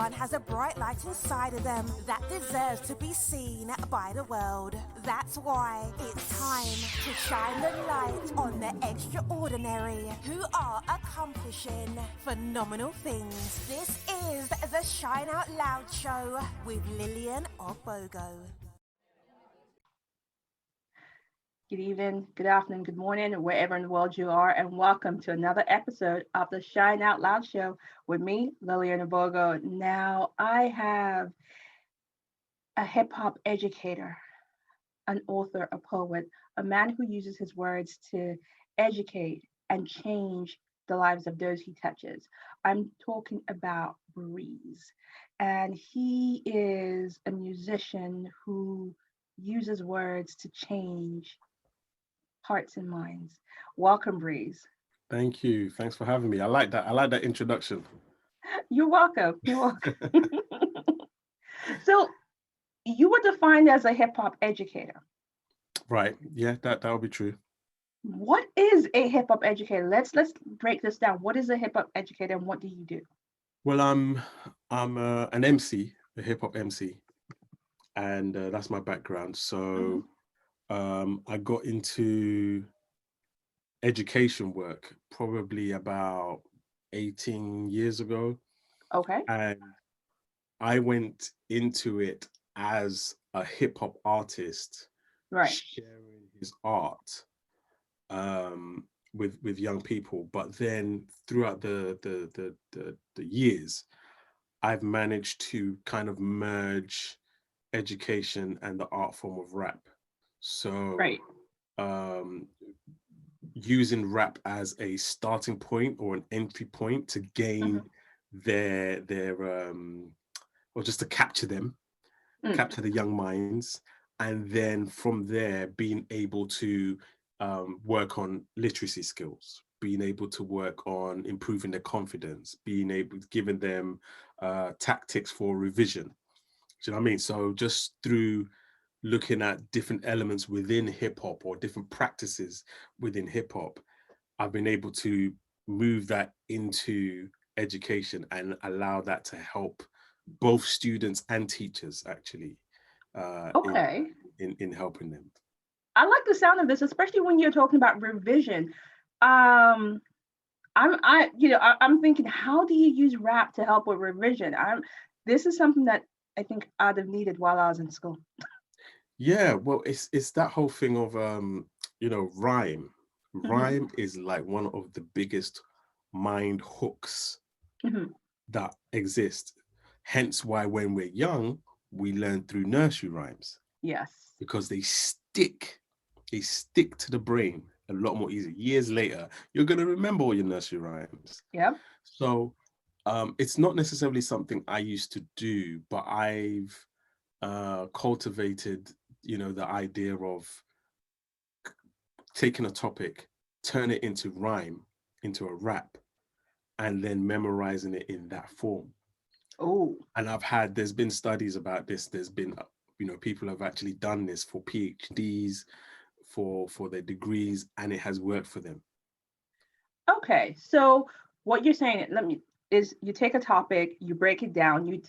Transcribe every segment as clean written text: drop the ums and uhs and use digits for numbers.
Everyone has a bright light inside of them that deserves to be seen by the world. That's why it's time to shine the light on the extraordinary who are accomplishing phenomenal things. This is the Shine Out Loud Show with Lillian Obogo. Good evening, good afternoon, good morning, wherever in the world you are, and welcome to another episode of the Shine Out Loud Show with me, Lillian Obogo. Now, I have a hip-hop educator, an author, a poet, a man who uses his words to educate and change the lives of those he touches. I'm talking about BREIS, and he is a musician who uses words to change hearts and minds. Welcome, BREIS. Thank you. Thanks for having me. I like that. I like that introduction. You're welcome. You're welcome. So you were defined as a hip hop educator. Right. Yeah, that would be true. What is a hip hop educator? Let's break this down. What is a hip hop educator and what do you do? Well, I'm an MC, a hip hop MC, and that's my background. So I got into education work probably about 18 years ago. Okay. And I went into it as a hip hop artist, Right. sharing his art with young people. But then throughout the years, I've managed to kind of merge education and the art form of rap. So Right. Using rap as a starting point or an entry point to gain their or just to capture them, capture the young minds, and then from there being able to work on literacy skills, being able to work on improving their confidence, being able giving them tactics for revision. Do you know what I mean? So just through looking at different elements within hip hop or different practices within hip hop, I've been able to move that into education and allow that to help both students and teachers actually Okay. in helping them. I like the sound of this, especially when you're talking about revision. I'm thinking, how do you use rap to help with revision? This is something that I think I'd have needed while I was in school. Yeah, well, it's that whole thing of rhyme. Rhyme is like one of the biggest mind hooks that exist. Hence why when we're young, we learn through nursery rhymes. Yes. Because they stick to the brain a lot more easy. Years later, you're going to remember all your nursery rhymes. Yep. So it's not necessarily something I used to do, but I've cultivated, the idea of taking a topic, turn it into rhyme, into a rap, and then memorizing it in that form. Oh. And there's been studies about this. There's been, people have actually done this for PhDs, for their degrees, and it has worked for them. Okay, so what you're saying, is you take a topic, you break it down, you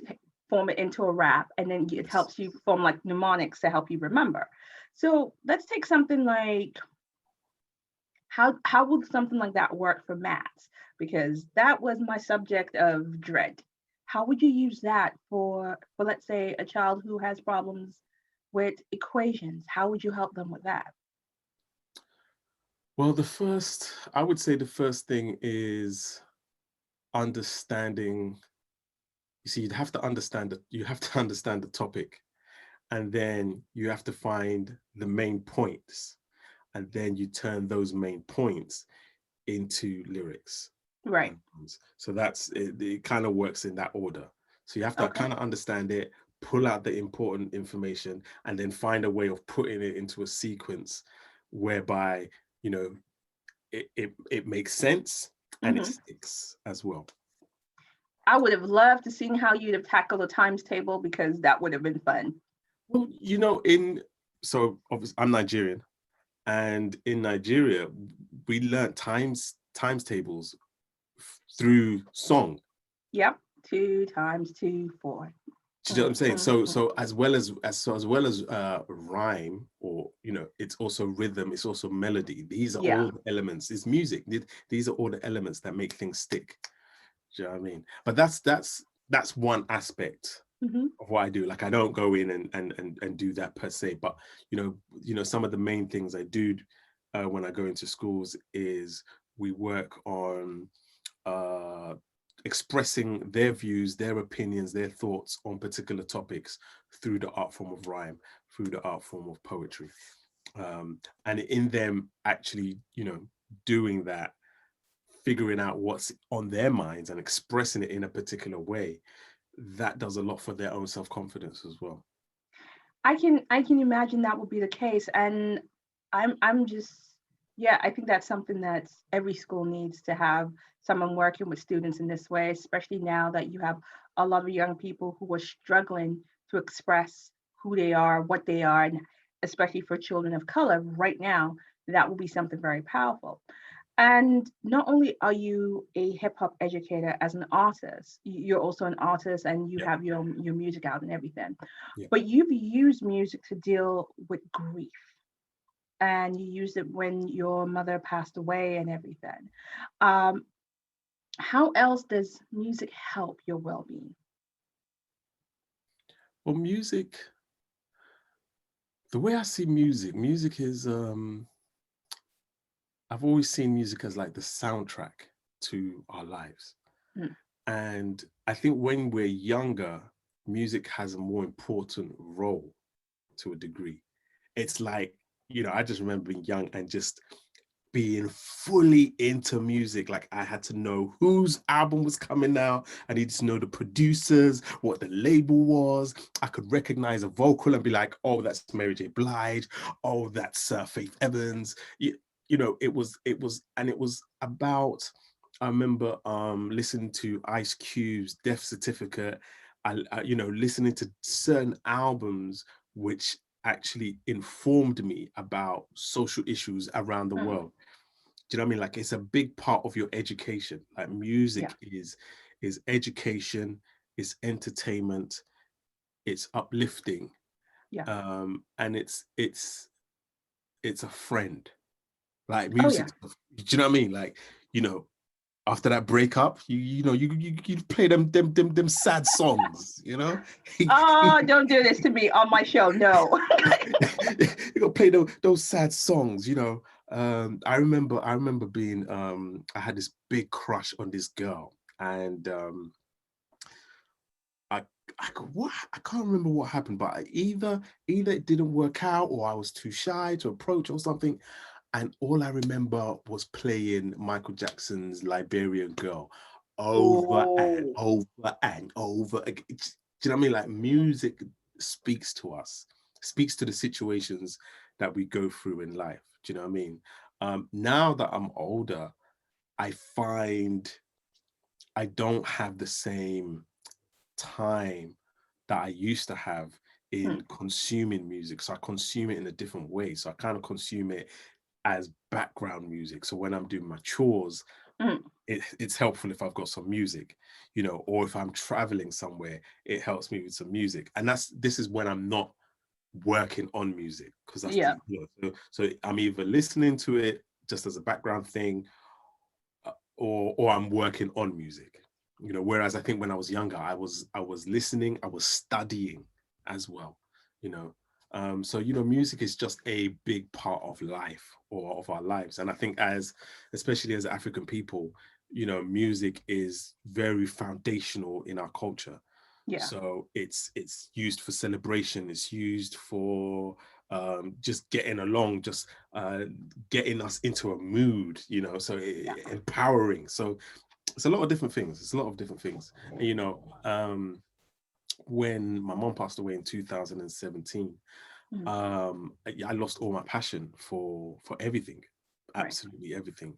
form it into a rap, and then it helps you form like mnemonics to help you remember. So let's take something like, how would something like that work for maths? Because that was my subject of dread. How would you use that for let's say a child who has problems with equations? How would you help them with that? Well, I would say the first thing is understanding. You see, you have to understand the topic, and then you have to find the main points, and then you turn those main points into lyrics. Right. So that's it. It kind of works in that order. So you have to kind of understand it, pull out the important information, and then find a way of putting it into a sequence whereby it makes sense and it sticks as well. I would have loved to see how you'd have tackled a times table, because that would have been fun. Well, so obviously I'm Nigerian, and in Nigeria we learned times tables through song. Yep. 2 times 2, 4. Do you know what I'm saying? So as well as rhyme, or it's also rhythm, it's also melody. These are Yeah. all the elements. It's music. These are all the elements that make things stick. Do you know what I mean? But that's one aspect Mm-hmm. of what I do. Like, I don't go in and do that per se, but some of the main things I do when I go into schools is we work on expressing their views, their opinions, their thoughts on particular topics through the art form of rhyme, through the art form of poetry. And in them actually, doing that, figuring out what's on their minds and expressing it in a particular way, that does a lot for their own self-confidence as well. I can imagine that would be the case, and I'm just, yeah, I think that's something that every school needs to have someone working with students in this way, especially now that you have a lot of young people who are struggling to express who they are, what they are, and especially for children of color right now, that will be something very powerful. And not only are you a hip hop educator as an artist, you're also an artist and you Yeah, have your music out and everything. yeah. But you've used music to deal with grief, and you used it when your mother passed away and everything. Um, how else does music help your well-being? Well, music, the way I see music is I've always seen music as like the soundtrack to our lives. Mm. And I think when we're younger, music has a more important role to a degree. It's like, I just remember being young and just being fully into music. Like, I had to know whose album was coming out. I needed to know the producers, what the label was. I could recognize a vocal and be like, oh, that's Mary J. Blige. Oh, that's Faith Evans. It was about, I remember listening to Ice Cube's Death Certificate. Listening to certain albums which actually informed me about social issues around the Mm. world. Do you know what I mean? Like, it's a big part of your education. Like, Yeah, music is education, it's entertainment, it's uplifting, yeah. and it's a friend. Like, Oh music, yeah. do you know what I mean? Like, you know, after that breakup, you play them sad songs, Oh, don't do this to me on my show. No. you gotta play those sad songs. I remember being I had this big crush on this girl, and I I can't remember what happened, but either it didn't work out, or I was too shy to approach or something. And all I remember was playing Michael Jackson's Liberian Girl over and Oh, over and over again. Do you know what I mean? Like, music speaks to us, speaks to the situations that we go through in life. Do you know what I mean? Now that I'm older, I find I don't have the same time that I used to have mm, in consuming music. So I consume it in a different way. So I kind of consume it as background music. So when I'm doing my chores, mm. it's helpful if I've got some music, or if I'm traveling somewhere, it helps me with some music. And this is when I'm not working on music, because that's Yeah. so I'm either listening to it just as a background thing, or I'm working on music. Whereas I think when I was younger, I was listening, I was studying as well. you know so music is just a big part of life, or of our lives. And I think, especially as African people, music is very foundational in our culture. Yeah. So it's used for celebration, it's used for just getting along, just getting us into a mood, so Yeah. empowering. So it's a lot of different things. It's a lot of different things. And, when my mom passed away in 2017, Mm. I lost all my passion for everything, Right. absolutely everything.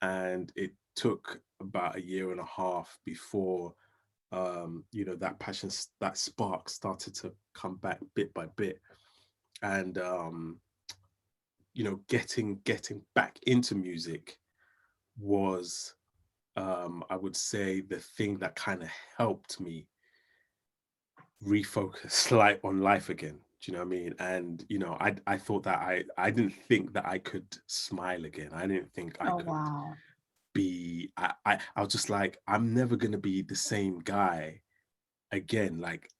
And it took about a year and a half before that passion, that spark started to come back bit by bit. And getting back into music was I would say the thing that kind of helped me refocus like on life again. Do you know what I mean? And I thought that I didn't think that I could smile again. I didn't think I Oh, could wow. be. I was just like, I'm never gonna be the same guy again. Like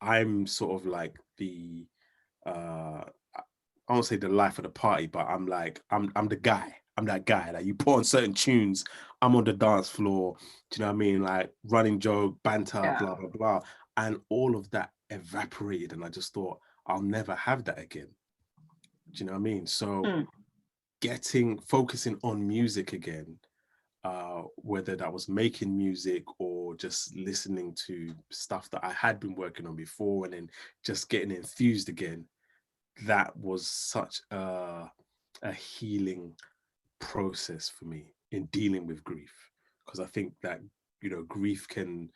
I'm sort of like the I won't say the life of the party, but I'm like I'm the guy. I'm that guy. Like you put on certain tunes, I'm on the dance floor. Do you know what I mean? Like running joke, banter, Yeah. blah blah blah, and all of that evaporated. And I just thought I'll never have that again. Do you know what I mean? So Mm. focusing on music again, whether that was making music or just listening to stuff that I had been working on before, and then just getting enthused again. That was such a healing process for me in dealing with grief, because I think that grief can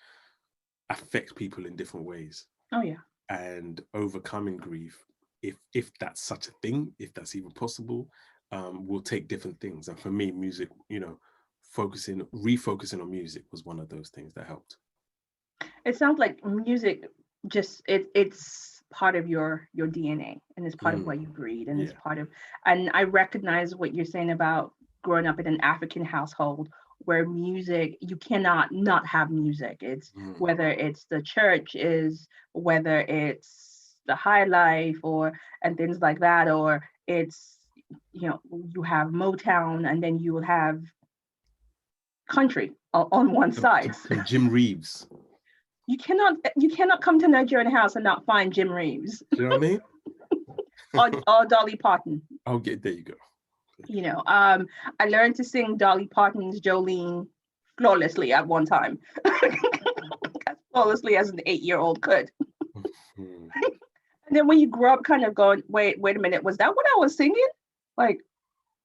affect people in different ways, Oh, yeah. and overcoming grief, if that's such a thing, if that's even possible, will take different things. And for me, music, refocusing on music was one of those things that helped. It sounds like music just it's part of your DNA, and it's part of what you breathe, and it's Yeah. part of, and I recognize what you're saying about growing up in an African household where music, you cannot not have music. It's whether it's the church, is whether it's the high life or and things like that, or it's you have Motown and then you will have country on one side. Some Jim Reeves. You cannot come to Nigerian house and not find Jim Reeves. Do you know what I mean? or Dolly Parton. I'll get there. You go. I learned to sing Dolly Parton's Jolene flawlessly at one time. As flawlessly as an 8-year-old could. And then when you grow up kind of going, wait a minute, was that what I was singing? Like,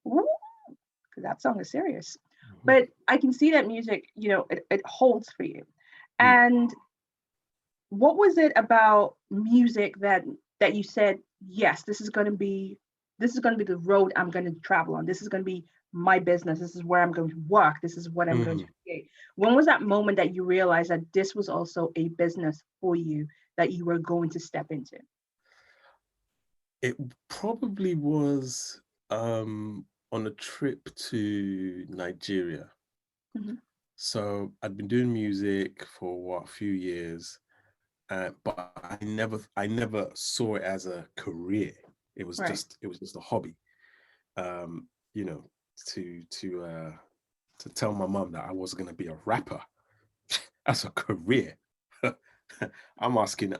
because that song is serious. But I can see that music, it holds for you. And what was it about music that you said, yes, this is going to be the road I'm going to travel on. This is going to be my business. This is where I'm going to work. This is what I'm going to create. When was that moment that you realized that this was also a business for you that you were going to step into? It probably was on a trip to Nigeria. So I'd been doing music for a few years, but I never saw it as a career. It was just a hobby. To tell my mum that I wasn't going to be a rapper as a career. I'm asking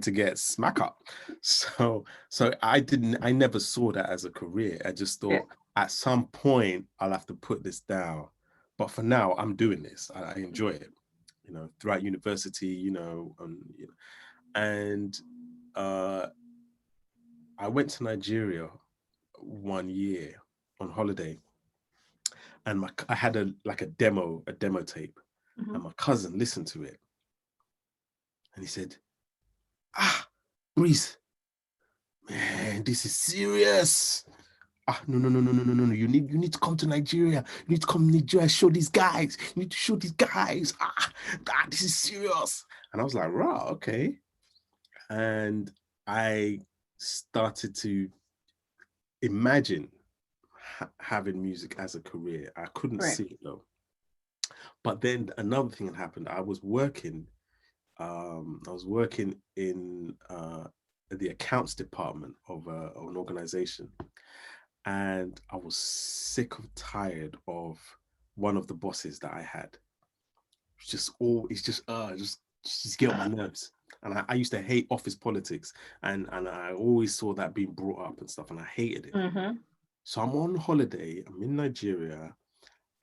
to get smack up. So I never saw that as a career. I just thought at some point I'll have to put this down. But for now, I'm doing this. I enjoy it, throughout university, and I went to Nigeria one year on holiday, and I had a demo tape, and my cousin listened to it, and he said, BREIS, man, this is serious. No. You need to come to Nigeria. You need to come to Nigeria, show these guys. You need to show these guys. This is serious. And I was like, right, okay. And I started to imagine having music as a career. I couldn't see it though. But then another thing had happened. I was working in the accounts department of an organization, and I was sick of tired of one of the bosses that I had. Just get on my nerves. And I used to hate office politics, and I always saw that being brought up and stuff, and I hated it. So I'm on holiday, I'm in Nigeria,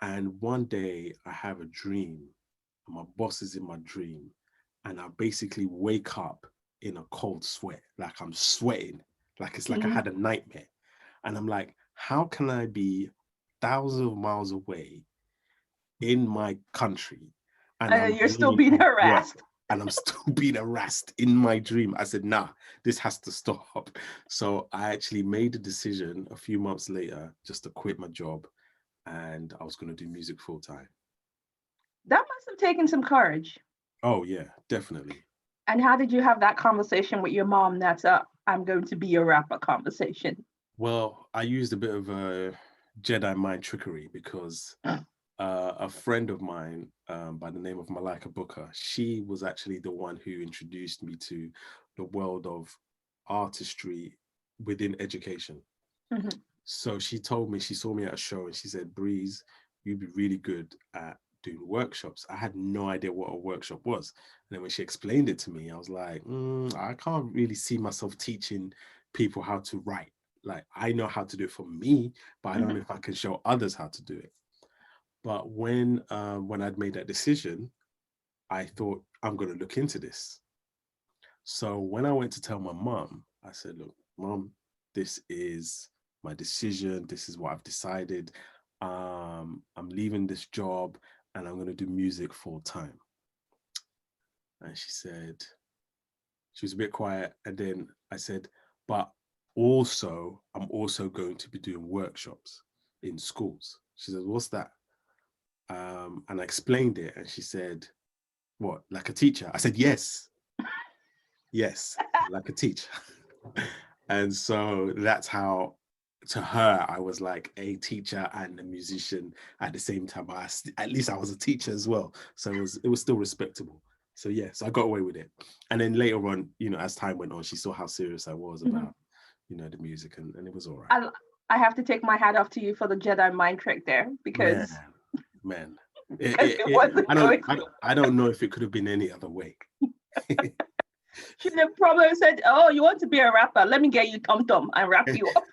and one day I have a dream, and my boss is in my dream, and I basically wake up in a cold sweat, like I'm sweating, like it's like I had a nightmare. And I'm like, how can I be thousands of miles away in my country and you're still being harassed? And I'm still being harassed in my dream. I said, nah, this has to stop. So I actually made a decision a few months later just to quit my job, and I was going to do music full time. That must have taken some courage. Oh yeah, definitely. And how did you have that conversation with your mom? That's a I'm going to be a rapper conversation. Well, I used a bit of a Jedi mind trickery because a friend of mine by the name of Malika Booker, she was actually the one who introduced me to the world of artistry within education. Mhm. So she told me, she saw me at a show and she said, "BREIS, you'd be really good at doing workshops." I had no idea what a workshop was. And then when she explained it to me, I was like, I can't really see myself teaching people how to write. Like, I know how to do it for me, but I don't know if I can show others how to do it. But when I'd made that decision, I thought, I'm going to look into this. So when I went to tell my mom, I said, "Look, mom, this is my decision. This is what I've decided. I'm leaving this job and I'm going to do music full time." And she was a bit quiet. And then I said, "But also, I'm also going to be doing workshops in schools." She said, "What's that?" And I explained it. And she said, "What, like a teacher?" I said, "Yes, yes, like a teacher." And so that's how, to her, I was like a teacher and a musician at the same time. At least I was a teacher as well. So it was still respectable. So yes, I got away with it. And then later on, as time went on, she saw how serious I was about, the music, and it was all right. I have to take my hat off to you for the Jedi mind trick there because Man. it wasn't going. I don't know if it could have been any other way. She would have probably said, "Oh, you want to be a rapper? Let me get you Tom Tom and rap you up."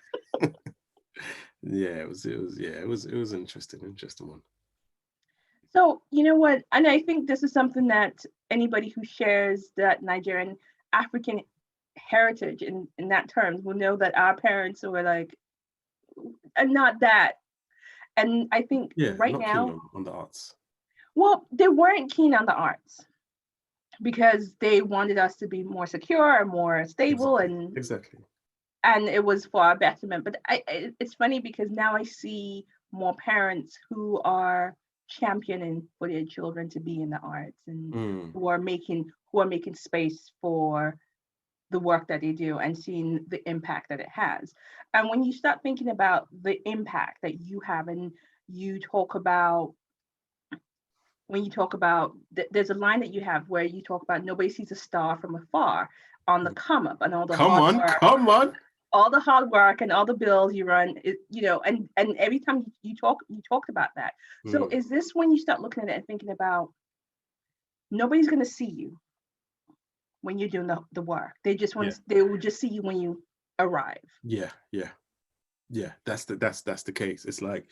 Yeah, it was an interesting one. So you know what? And I think this is something that anybody who shares that Nigerian African heritage in that terms will know that our parents were like, and not that. And I think right not now, keen on the arts. well, they weren't keen on the arts because they wanted us to be more secure and more stable Exactly. and it was for our betterment. But it's funny because now I see more parents who are championing for their children to be in the arts and who are making space for the work that they do and seeing the impact that it has. And when you start thinking about the impact that you have, and you talk about there's a line that you have where you talk about nobody sees a star from afar on the come up and all the hard work. Come on. All the hard work and all the bills you run, and every time you talked about that. So is this when you start looking at it and thinking about nobody's going to see you when you're doing the work? They will just see you when you arrive. Yeah. That's the case. It's like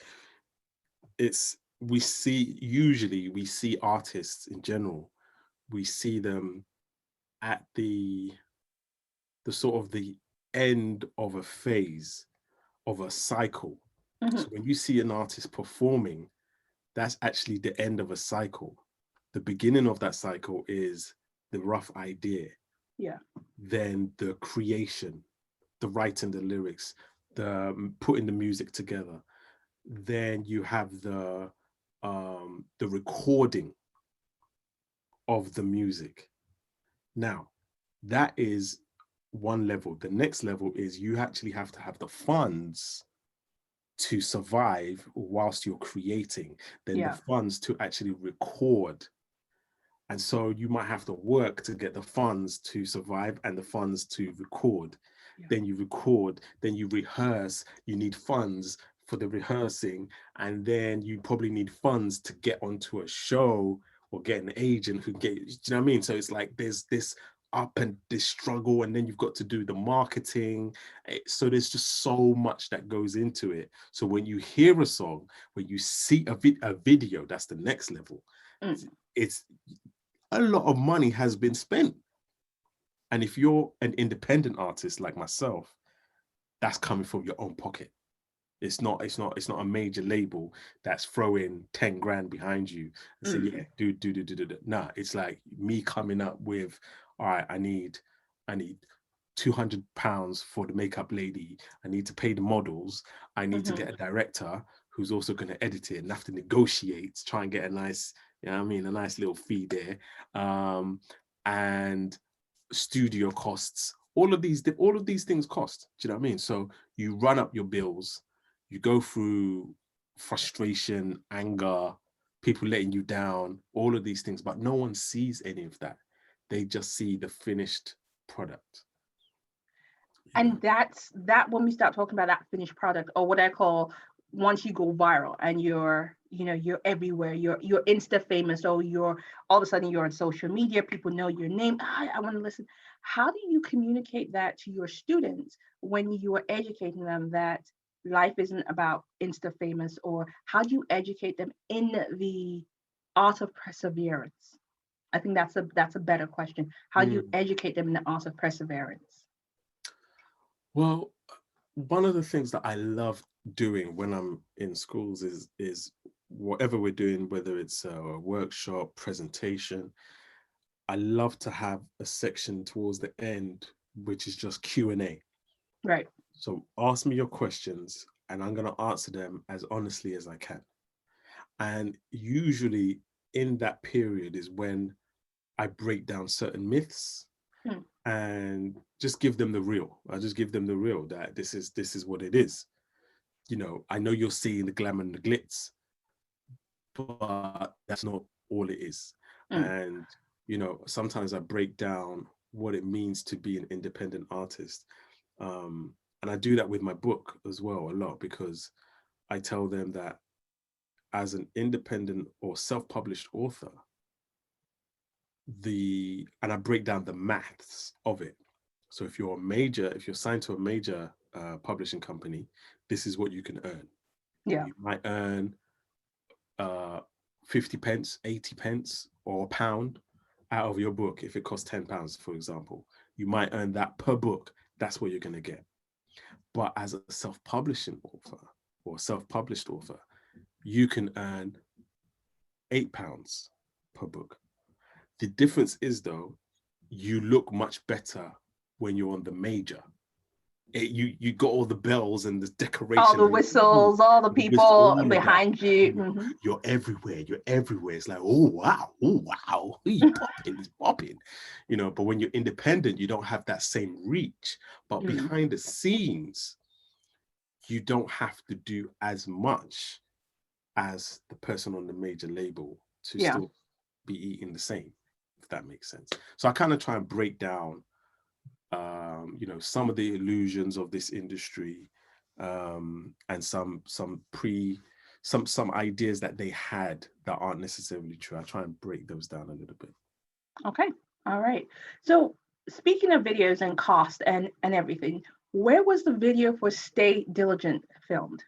we see artists in general. We see them at the sort of the end of a phase of a cycle. So when you see an artist performing, that's actually the end of a cycle. The beginning of that cycle is the rough idea. Yeah. Then the creation, the writing the lyrics, the putting the music together. Then you have the recording of the music. Now, that is one level. The next level is you actually have to have the funds to survive whilst you're creating, then the funds to actually record. And so you might have to work to get the funds to survive and the funds to record. Then you record, then you rehearse, you need funds for the rehearsing, and then you probably need funds to get onto a show or get an agent who do you know what I mean? So it's like there's this up and this struggle, and then you've got to do the marketing. So there's just so much that goes into it. So when you hear a song, when you see a video, that's the next level. It's a lot of money has been spent. And if you're an independent artist like myself, that's coming from your own pocket. It's not a major label that's throwing 10 grand behind you and say, yeah, do. Nah, it's like me coming up with, all right, I need £200 for the makeup lady. I need to pay the models. I need to get a director who's also going to edit it and have to negotiate, try and get a nice, you know what I mean, a nice little fee there. And studio costs. All of these things cost. Do you know what I mean? So you run up your bills, you go through frustration, anger, people letting you down, all of these things, but no one sees any of that. They just see the finished product. And that's that when we start talking about that finished product, or what I call, once you go viral and you're everywhere, you're insta famous, or you're all of a sudden you're on social media, people know your name. I want to listen. How do you communicate that to your students when you are educating them that life isn't about insta famous? Or how do you educate them in the art of perseverance? I think that's a better question. How do you educate them in the art of perseverance? Well, one of the things that I love doing when I'm in schools is whatever we're doing, whether it's a workshop, presentation, I love to have a section towards the end, which is just Q&A. Right. So ask me your questions and I'm going to answer them as honestly as I can. And usually in that period is when I break down certain myths and just give them the real. I just give them the real, that this is what it is. You know, I know you're seeing the glamour and the glitz, but that's not all it is. And, you know, sometimes I break down what it means to be an independent artist. And I do that with my book as well a lot, because I tell them that as an independent or self-published author, and I break down the maths of it. So if you're signed to a major publishing company, this is what you can earn. Yeah. You might earn 50 pence, 80 pence, or £1 out of your book. If it costs £10, for example, you might earn that per book. That's what you're going to get. But as a self-publishing author or self-published author, you can earn £8 per book. The difference is, though, you look much better when you're on the major. You got all the bells and the decoration, all the whistles, all the people behind you. You're everywhere. It's like, oh wow, he's popping. You know, but when you're independent, you don't have that same reach. But behind the scenes, you don't have to do as much as the person on the major label to still be eating the same, if that makes sense. So I kind of try and break down you know, some of the illusions of this industry, and some ideas that they had that aren't necessarily true. I try and break those down a little bit. Okay. All right. So speaking of videos and cost and everything, where was the video for Stay Diligent filmed?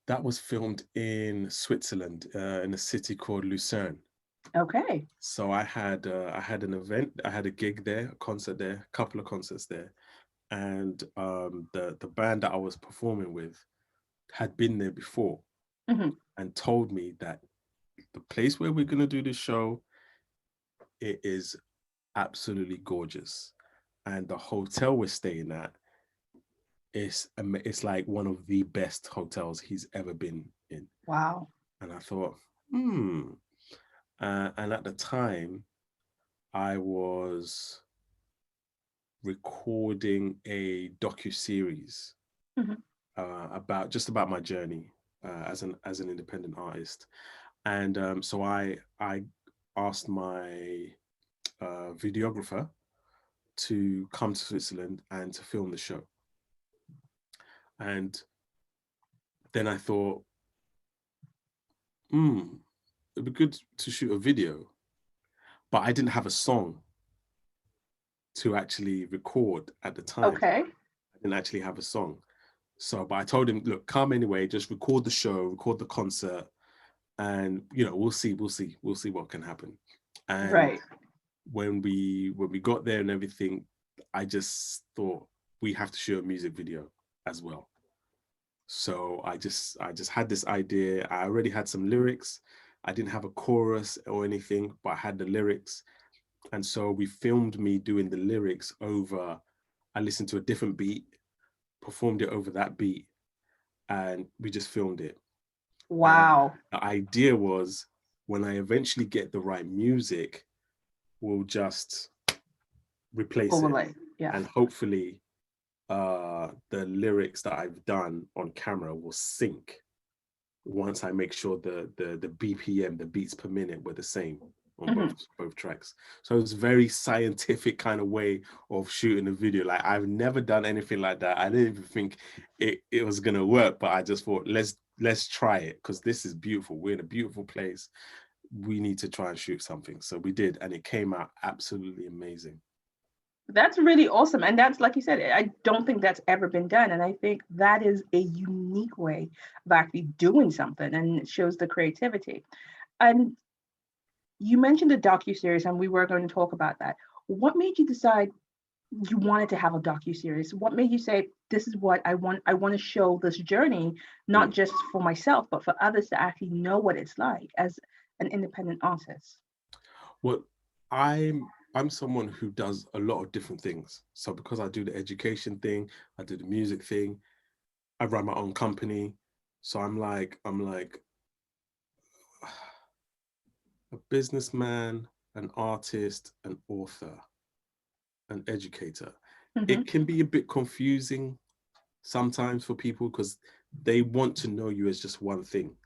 That was filmed in Switzerland, in a city called Lucerne. Okay. So I had an event, I had a gig there, a concert there, a couple of concerts there, and the band that I was performing with had been there before and told me that the place where we're going to do this show, it is absolutely gorgeous, and the hotel we're staying at is like one of the best hotels he's ever been in. Wow. And I thought, and at the time, I was recording a docuseries about my journey as an independent artist, and so I asked my videographer to come to Switzerland and to film the show. And then I thought, it'd be good to shoot a video, but I didn't have a song to actually record at the time. Okay. I didn't actually have a song. So, but I told him, look, come anyway, just record the show, record the concert, and, you know, we'll see what can happen. And when we got there and everything, I just thought we have to shoot a music video as well. So I just had this idea. I already had some lyrics. I didn't have a chorus or anything, but I had the lyrics. And so we filmed me doing the lyrics over, I listened to a different beat, performed it over that beat, and we just filmed it. Wow. The idea was, when I eventually get the right music, we'll just replace Overlay. it. Yeah. And hopefully the lyrics that I've done on camera will sync once I make sure the BPM, the beats per minute, were the same on both tracks. So it's a very scientific kind of way of shooting a video. Like, I've never done anything like that. I didn't even think it was gonna work, but I just thought, let's try it, because this is beautiful. We're in a beautiful place. We need to try and shoot something. So we did, and it came out absolutely amazing. That's really awesome. And that's, like you said, I don't think that's ever been done. And I think that is a unique way of actually doing something, and it shows the creativity. And you mentioned the docuseries, and we were going to talk about that. What made you decide you wanted to have a docuseries? What made you say, this is what I want? I want to show this journey, not just for myself, but for others to actually know what it's like as an independent artist. Well, I'm someone who does a lot of different things. So because I do the education thing, I do the music thing, I run my own company. So I'm like a businessman, an artist, an author, an educator. It can be a bit confusing sometimes for people, because they want to know you as just one thing.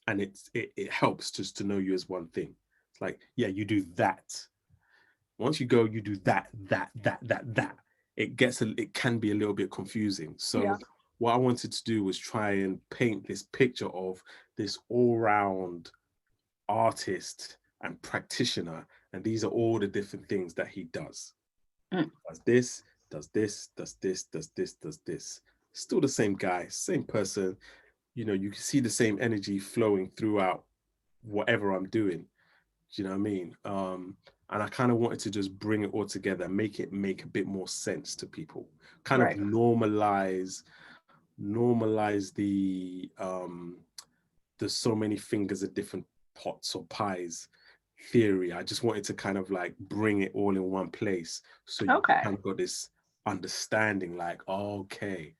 And it helps just to know you as one thing. It's like, yeah, you do that. Once you go, you do that. It can be a little bit confusing. So what I wanted to do was try and paint this picture of this all-round artist and practitioner. And these are all the different things that he does. Does this, does this, does this, does this, does this. Still the same guy, same person. You know, you can see the same energy flowing throughout whatever I'm doing. Do you know what I mean? And I kind of wanted to just bring it all together, make it make a bit more sense to people, kind of normalize the there's so many fingers at different pots or pies theory. I just wanted to kind of like bring it all in one place, so you kind of got this understanding, like, okay,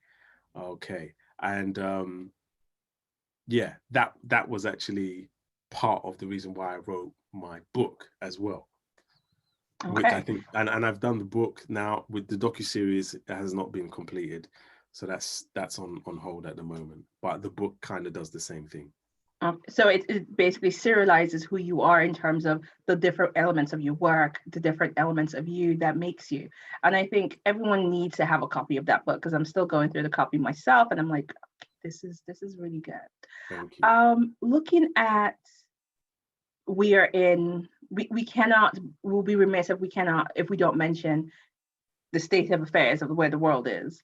and yeah, that was actually part of the reason why I wrote my book as well. Which I think, and I've done the book now. With the docuseries, it has not been completed, so that's on hold at the moment. But the book kind of does the same thing. So it basically serializes who you are in terms of the different elements of your work, the different elements of you that makes you. And I think everyone needs to have a copy of that book, because I'm still going through the copy myself, and I'm like, this is really good. Thank you. Looking at, we'll be remiss if we don't mention the state of affairs of where the world is.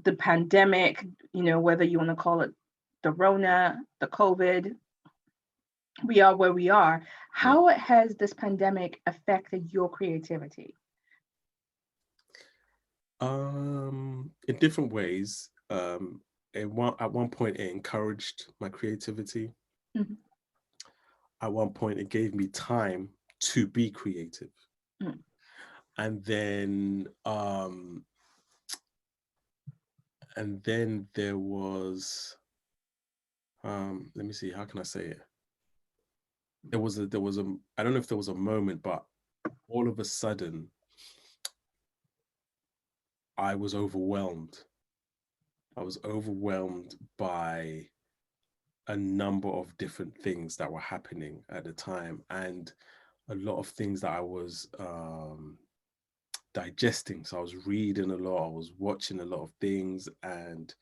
The pandemic, whether you want to call it the Rona, the COVID, we are where we are. How has this pandemic affected your creativity? In different ways. At one point, it encouraged my creativity. At one point, it gave me time to be creative. And then there was, let me see, how can I say it? There was a, I don't know if there was a moment, but all of a sudden, I was overwhelmed. I was overwhelmed by a number of different things that were happening at the time, and a lot of things that I was digesting. So I was reading a lot, I was watching a lot of things, and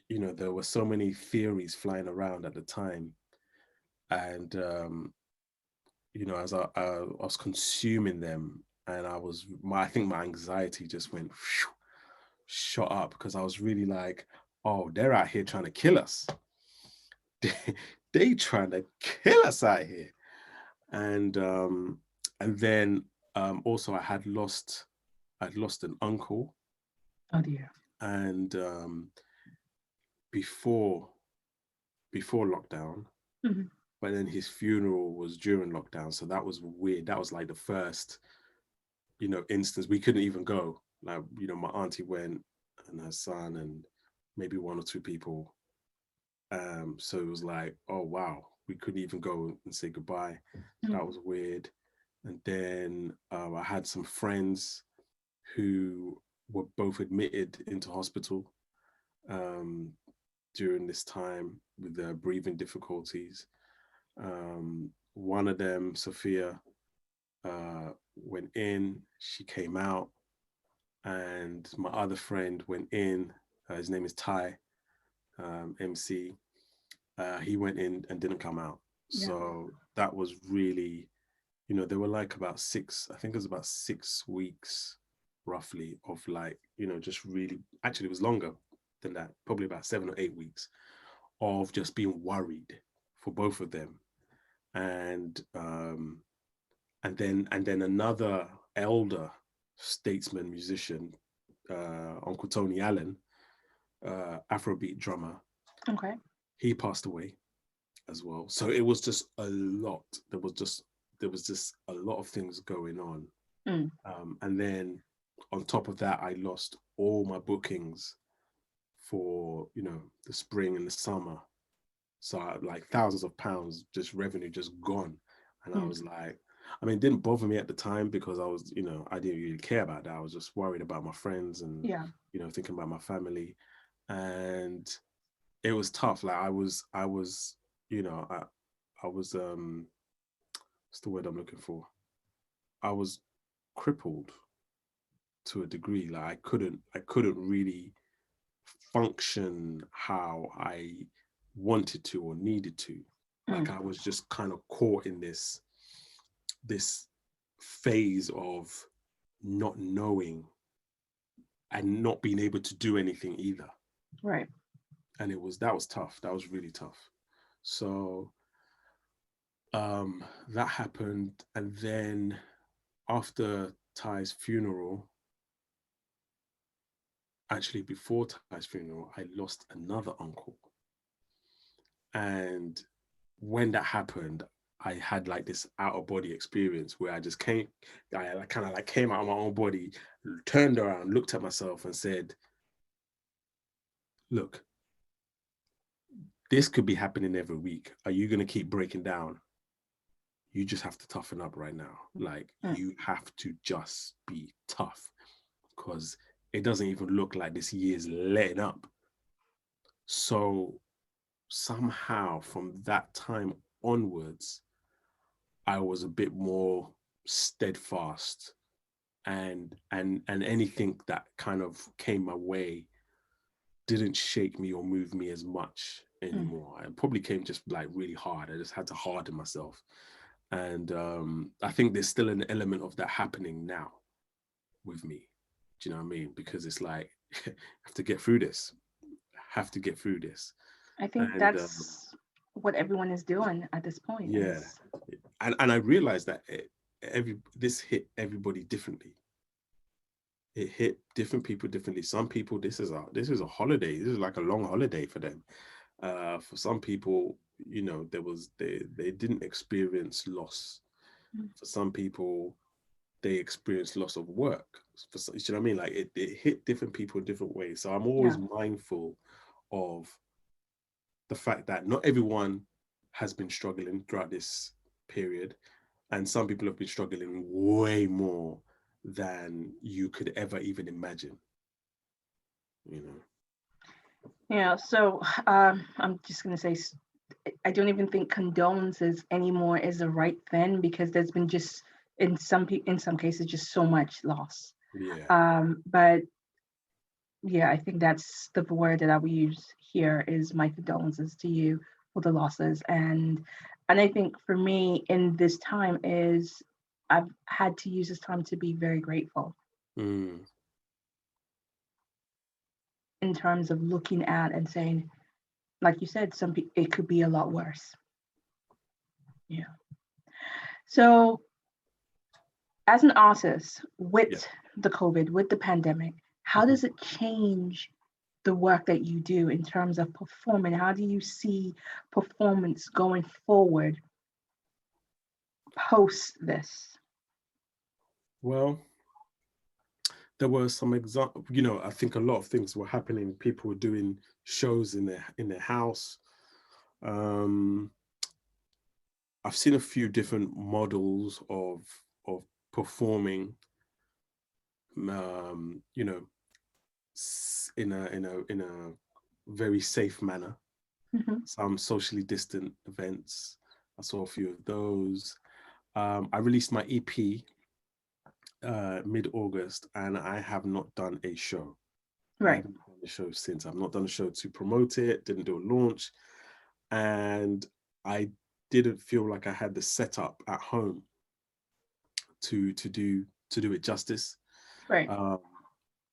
there were so many theories flying around at the time. And as I was consuming them, and I think my anxiety just went shot up, because I was really like, oh, they're out here trying to kill us. They trying to kill us out here. And then also I'd lost an uncle. Oh dear. And before lockdown, but then his funeral was during lockdown, so that was weird. That was like the first, instance we couldn't even go. Like, my auntie went and her son and maybe one or two people. So it was like, oh wow, we couldn't even go and say goodbye. That was weird. And then I had some friends who were both admitted into hospital during this time with their breathing difficulties. One of them, Sophia, went in, she came out, and my other friend went in. His name is Ty, MC. He went in and didn't come out. So that was really, there were like about 6, I think it was about 6 weeks roughly of like, just really, actually it was longer than that, probably about 7 or 8 weeks of just being worried for both of them. And then another elder statesman musician, Uncle Tony Allen, Afrobeat drummer. Okay. He passed away as well. So it was just a lot. There was just a lot of things going on. And then on top of that, I lost all my bookings for, the spring and the summer. So like thousands of pounds, just revenue just gone. And I was like, I mean, it didn't bother me at the time because I was, I didn't really care about that. I was just worried about my friends and, thinking about my family. And it was tough. Like I was, what's the word I'm looking for? I was crippled to a degree. Like I couldn't really function how I wanted to or needed to. Like I was just kind of caught in this phase of not knowing and not being able to do anything either. Right. And that was tough. That was really tough. So that happened. And then after Ty's funeral, actually before Ty's funeral, I lost another uncle. And when that happened, I had like this out of body experience where I kind of like came out of my own body, turned around, looked at myself and said, look, this could be happening every week. Are you going to keep breaking down? You just have to toughen up right now. Like you have to just be tough because it doesn't even look like this year's letting up. So somehow from that time onwards, I was a bit more steadfast and anything that kind of came my way didn't shake me or move me as much anymore. It probably came just like really hard. I just had to harden myself. And I think there's still an element of that happening now with me. Do you know what I mean? Because it's like, I have to get through this. I think that's what everyone is doing at this point. Yeah. And I realized that this hit everybody differently. It hit different people differently. Some people, this is a holiday. This is like a long holiday for them. For some people, they didn't experience loss. For some people, they experienced loss of work. For some, you know what I mean? Like it hit different people in different ways. So I'm always mindful of the fact that not everyone has been struggling throughout this period, and some people have been struggling way more than you could ever even imagine. So I'm just going to say, I don't even think condolences anymore is the right thing because there's been just in some cases just so much loss. But I think that's the word that I would use here is my condolences to you for the losses. And I think for me in this time is I've had to use this time to be very grateful. In terms of looking at and saying, like you said, it could be a lot worse. Yeah. So as an artist with the COVID, with the pandemic, how does it change the work that you do in terms of performing? How do you see performance going forward post this? Well, there were some examples, I think a lot of things were happening. People were doing shows in their house. I've seen a few different models of performing, in a very safe manner. Some socially distant events. I saw a few of those. I released my EP mid-August, and I have not done a show. I haven't done a show since. I've not done a show to promote it, didn't do a launch, and I didn't feel like I had the setup at home to do it justice. Right.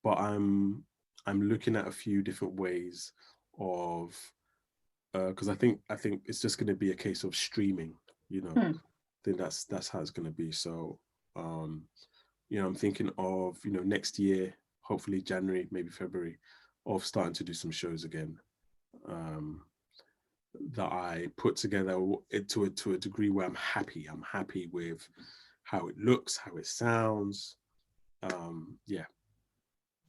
But I'm looking at a few different ways of, because I think it's just going to be a case of streaming. I think that's how it's going to be. So I'm thinking of next year, hopefully January, maybe February, of starting to do some shows again. That I put together to a degree where I'm happy. I'm happy with how it looks, how it sounds. Yeah.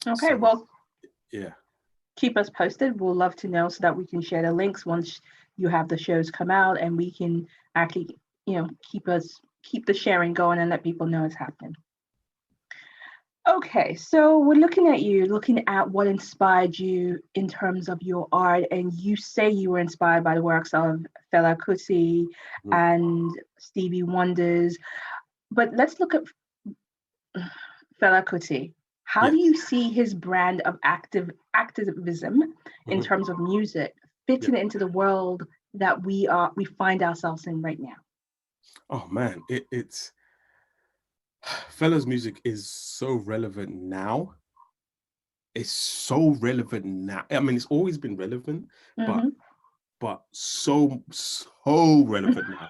Okay. So, well, yeah. Keep us posted. We'll love to know so that we can share the links once you have the shows come out, and we can actually, keep the sharing going and let people know it's happening. Okay, so we're looking at what inspired you in terms of your art, and you say you were inspired by the works of Fela Kuti and Stevie Wonders. But let's look at Fela Kuti. How do you see his brand of activism in terms of music fitting into the world that we find ourselves in right now? Oh man, it's Fela's music is so relevant now. It's so relevant now. I mean, it's always been relevant, but so relevant now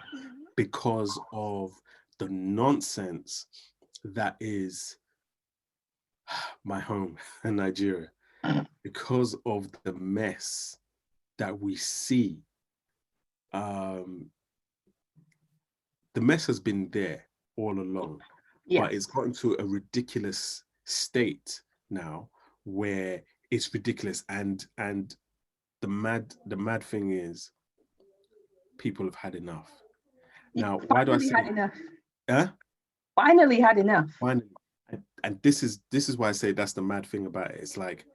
because of the nonsense that is my home in Nigeria, because of the mess that we see. The mess has been there all along, but it's gotten to a ridiculous state now where it's ridiculous. And the mad thing is, people have had enough. Now, why do I say had enough? Finally had enough. Finally. And this is why I say that's the mad thing about it. It's like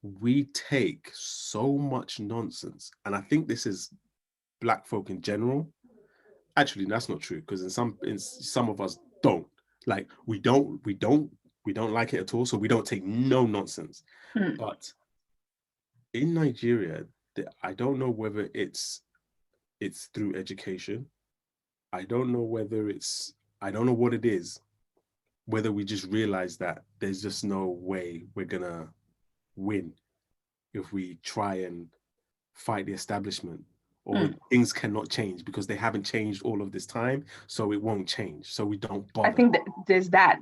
we take so much nonsense, and I think this is Black folk in general. Actually, that's not true, because in some of us don't. Like we don't like it at all, so we don't take no nonsense. But in Nigeria, I don't know whether it's through education. I don't know what it is, whether we just realize that there's just no way we're gonna win if we try and fight the establishment, or things cannot change because they haven't changed all of this time, so it won't change, so we don't bother. I think that there's that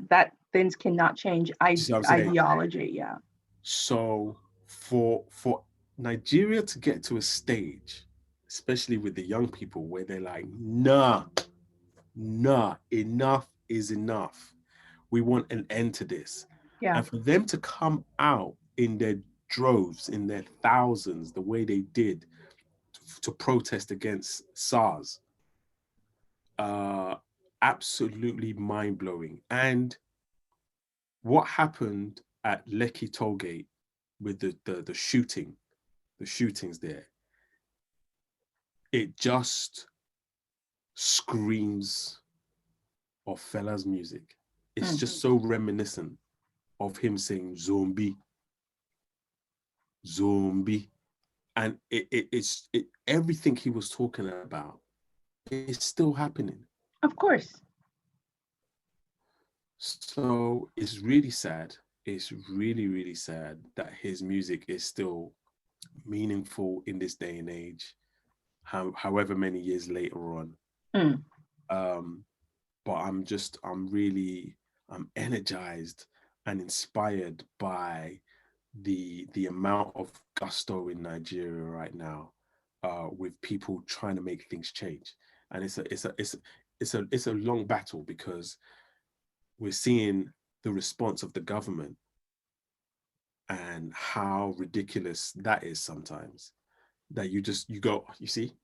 things cannot change ideology. So for Nigeria to get to a stage, especially with the young people, where they're like, nah, enough is enough, we want an end to this. And for them to come out in their droves, in their thousands, the way they did to protest against SARS, absolutely mind-blowing. And what happened at Lekki Tollgate with the shootings there, it just screams of Fela's music. It's just so reminiscent of him saying zombie, and it's everything he was talking about is still happening. Of course. So it's really sad. It's really, really sad that his music is still meaningful in this day and age, however many years later on. But I'm energized and inspired by the amount of gusto in Nigeria right now, with people trying to make things change, and it's a long battle, because we're seeing the response of the government and how ridiculous that is sometimes. That you go, you see,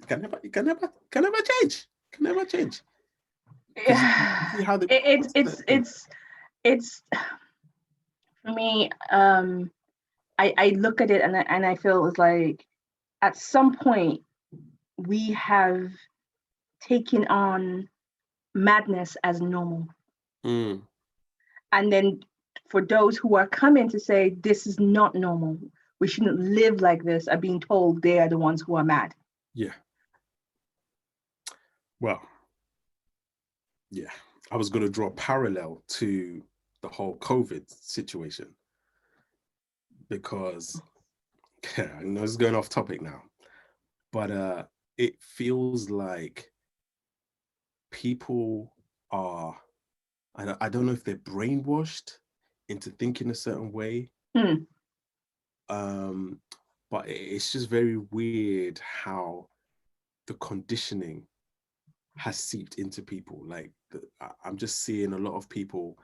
can never change, can never change. Yeah. You see how It's for me. I look at it and I feel it's like at some point we have taken on madness as normal. Mm. And then for those who are coming to say this is not normal, we shouldn't live like this, are being told they are the ones who are mad. Yeah. Well, yeah, I was going to draw a parallel to the whole COVID situation, because I know it's going off topic now, but it feels like people are, I don't know if they're brainwashed into thinking a certain way. But it's just very weird how the conditioning has seeped into people. Like I'm just seeing a lot of people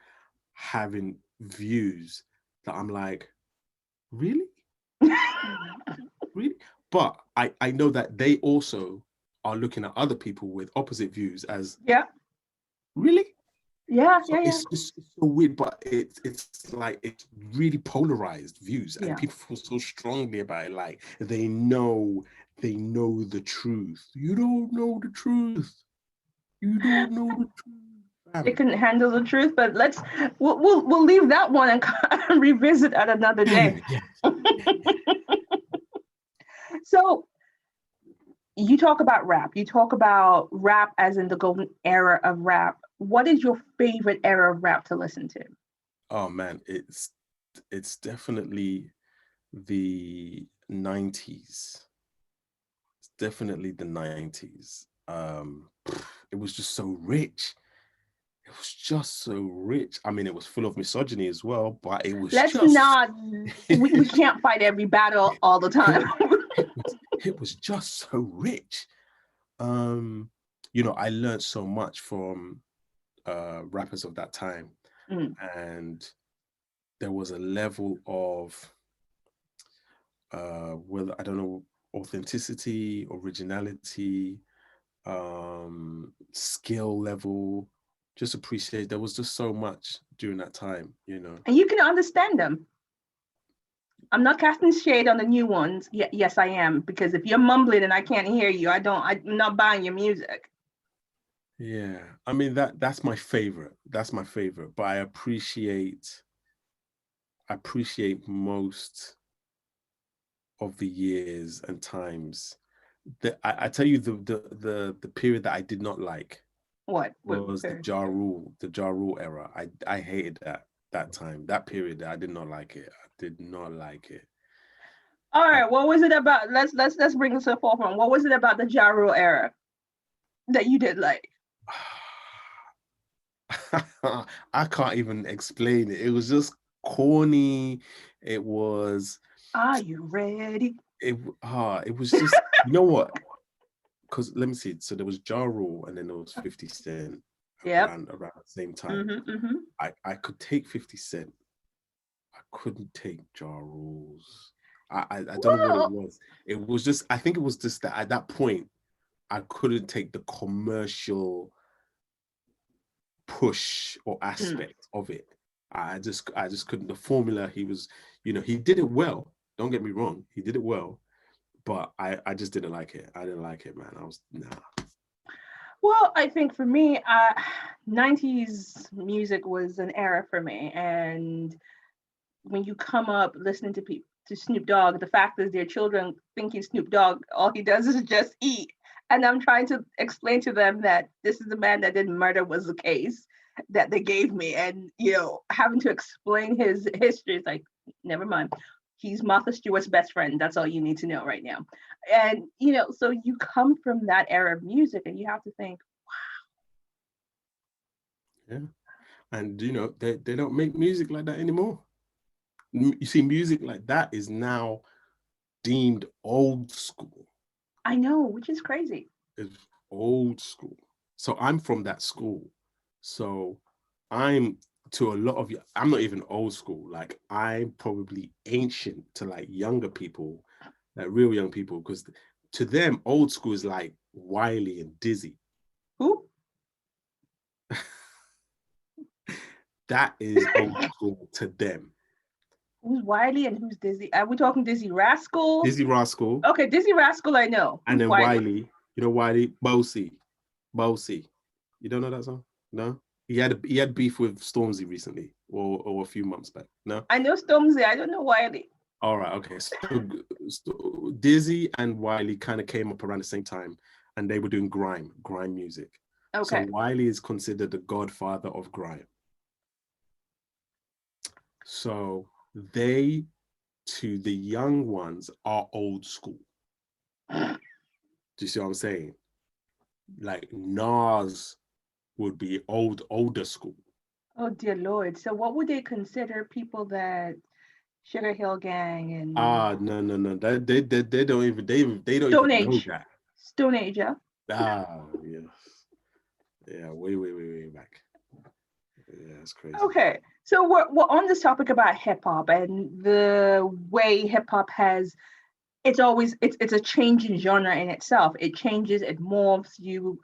having views that I'm like, really? Really? But I know that they also are looking at other people with opposite views as, really? It's It's so weird, but it's like, it's really polarized views, and people feel so strongly about it, like they know the truth. You don't know the truth. You don't know the truth. They couldn't handle the truth, but we'll leave that one and revisit at another day. So you talk about rap. You talk about rap as in the golden era of rap. What is your favorite era of rap to listen to? Oh man, it's definitely the 90s. It's definitely the 90s. It was just so rich. It was just so rich. I mean, it was full of misogyny as well, but it was we can't fight every battle all the time. it was just so rich. You know, I learned so much from rappers of that time. And there was a level of I don't know, authenticity, originality, skill level, just appreciate. There was just so much during that time, you know. And you can understand them. I'm not casting shade on the new ones. Yes, I am, because if you're mumbling and I can't hear you, I'm not buying your music. Yeah, I mean that's my favorite. That's my favorite. But I appreciate most of the years and times. I tell you the period that I did not like. What was the Ja Rule era. I hated that time, that period. I did not like it. I did not like it. All right, what was it about? Let's bring this to the forefront. What was it about the Ja Rule era that you did like? I can't even explain it. It was just corny. It was. Are you ready? It was just, you know what? Because let me see. So there was Ja Rule, and then there was 50 Cent. Around the same time. I could take 50 Cent. I couldn't take Ja Rule's. I don't know what it was. It was just, I think it was just that at that point, I couldn't take the commercial push or aspect of it. I just couldn't. The formula, he was, you know, he did it well. Don't get me wrong, he did it well, but I just didn't like it. I didn't like it, man. I was nah. Well, I think for me, 90s music was an era for me, and when you come up listening to Snoop Dogg, the fact is their children thinking Snoop Dogg, all he does is just eat. And I'm trying to explain to them that this is the man that did murder was the case that they gave me. And, you know, having to explain his history is like, never mind. He's Martha Stewart's best friend. That's all you need to know right now. And, you know, so you come from that era of music and you have to think, wow. Yeah. And, you know, they don't make music like that anymore. You see, music like that is now deemed old school. I know, which is crazy. It's old school. So I'm from that school. So I'm to a lot of you. I'm not even old school. Like I'm probably ancient to like younger people, like real young people, because to them, old school is like Wiley and Dizzy. Who? That is old school to them. Who's Wiley and who's Dizzy? Are we talking Dizzy Rascal? Dizzy Rascal. Okay, Dizzy Rascal, I know. And Who's then Wiley, you know Wiley, Bosie. You don't know that song? No? He had beef with Stormzy recently, or a few months back. No? I know Stormzy, I don't know Wiley. All right, okay. So Dizzy and Wiley kind of came up around the same time, and they were doing grime music. Okay. So Wiley is considered the godfather of grime. So they, to the young ones, are old school. Do you see what I'm saying? Like Nas would be older school. Oh dear Lord. So what would they consider people that Sugar Hill Gang and No. They don't even Stone even know Age? that. Stone Age, yeah. Yeah. Yeah, way back. Yeah, it's crazy. Okay. So we're on this topic about hip hop and the way hip hop has it's a changing genre in itself. It changes, it morphs. You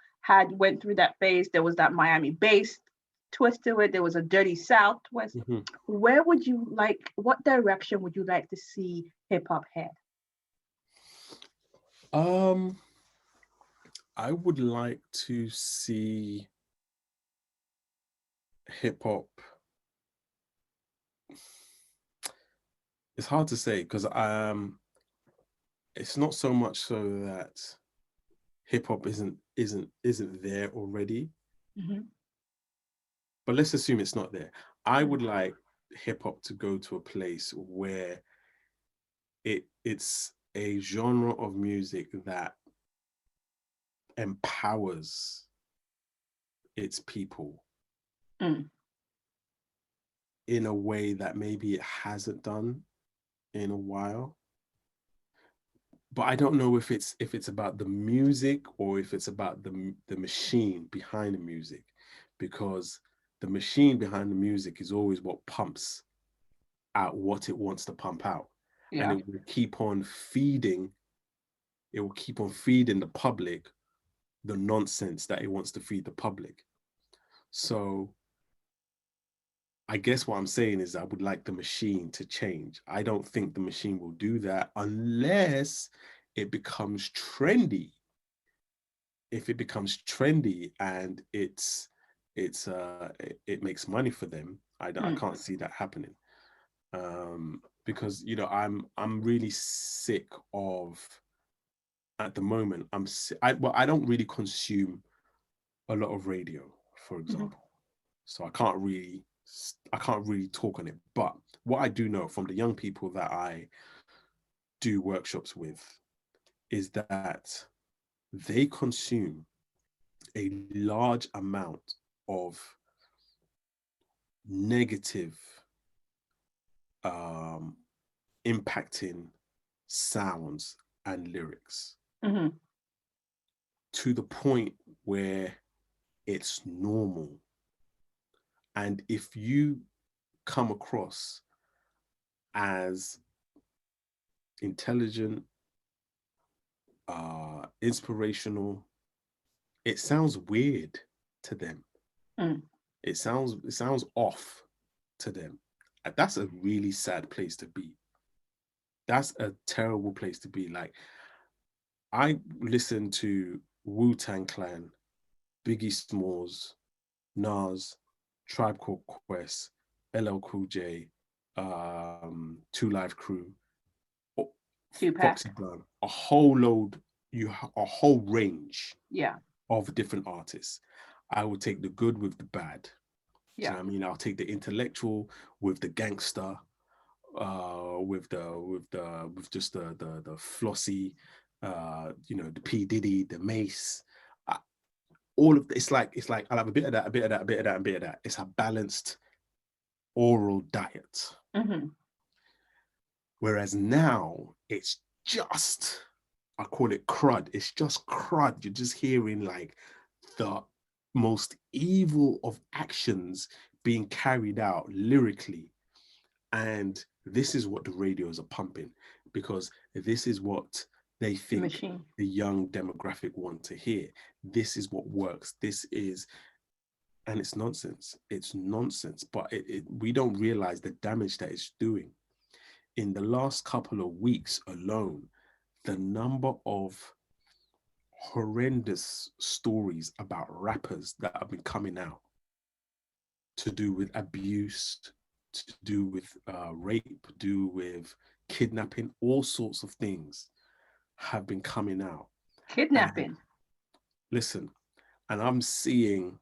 went through that phase. There was that Miami bass twist to it. There was a dirty South twist. Mm-hmm. Where would you what direction would you like to see hip hop head? I would like to see hip hop. It's hard to say because it's not so much so that hip hop isn't there already. Mm-hmm. But let's assume it's not there. I would like hip hop to go to a place where it's a genre of music that empowers its people in a way that maybe it hasn't done in a while. But I don't know if it's about the music or if it's about the machine behind the music, because the machine behind the music is always what pumps out what it wants to pump out. Yeah. And it will keep on feeding the public the nonsense that it wants to feed the public. So I guess what I'm saying is I would like the machine to change. I don't think the machine will do that unless it becomes trendy. If it becomes trendy and it makes money for them, I can't see that happening. Because I'm really sick of, at the moment, I don't really consume a lot of radio, for example. So I can't really talk on it. But what I do know from the young people that I do workshops with is that they consume a large amount of negative impacting sounds and lyrics to the point where it's normal. And if you come across as intelligent, inspirational, it sounds weird to them. It sounds off to them. That's a really sad place to be. That's a terrible place to be. Like, I listen to Wu-Tang Clan, Biggie Smalls, Nas, Tribe Called Quest, LL Cool J, Two Live Crew, Foxy Brown, a whole range of different artists. I would take the good with the bad. Yeah. So, I mean, I'll take the intellectual with the gangster, with just the flossy, the P Diddy, the Mace, all of it's like I'll have a bit of that, a bit of that, a bit of that, a bit of that. It's a balanced oral diet. Whereas now it's just, I call it crud. It's just crud. You're just hearing like the most evil of actions being carried out lyrically. And this is what the radios are pumping, because this is what they think the young demographic want to hear. This is what works. This is, and it's nonsense. It's nonsense. But we don't realize the damage that it's doing. In the last couple of weeks alone, the number of horrendous stories about rappers that have been coming out to do with abuse, to do with rape, to do with kidnapping, all sorts of things have been coming out. Kidnapping. And listen, and I'm seeing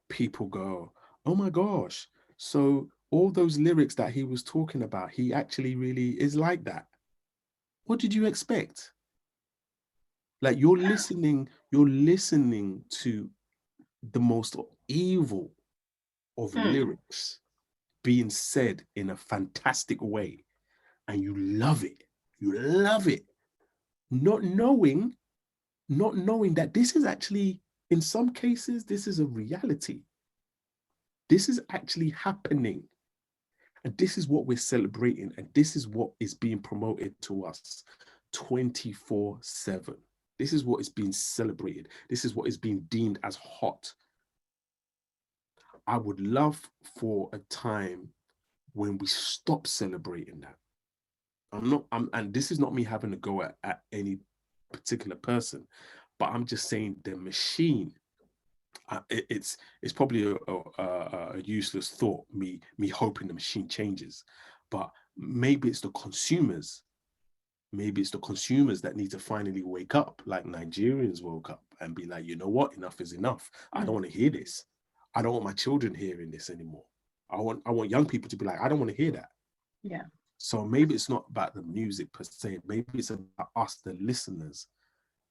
people go, oh my gosh, so all those lyrics that he was talking about, he actually really is like that. What did you expect? Like you're listening to the most evil of lyrics being said in a fantastic way, and you love it. You love it. Not knowing that this is actually, in some cases, this is a reality. This is actually happening. And this is what we're celebrating. And this is what is being promoted to us 24/7. This is what is being celebrated. This is what is being deemed as hot. I would love for a time when we stop celebrating that. And this is not me having to go at any particular person, but I'm just saying the machine. It's probably a useless thought, me hoping the machine changes, but maybe it's the consumers. Maybe it's the consumers that need to finally wake up, like Nigerians woke up and be like, you know what, enough is enough. I don't want to hear this. I don't want my children hearing this anymore. I want young people to be like, I don't want to hear that. Yeah. So maybe it's not about the music per se. Maybe it's about us, the listeners,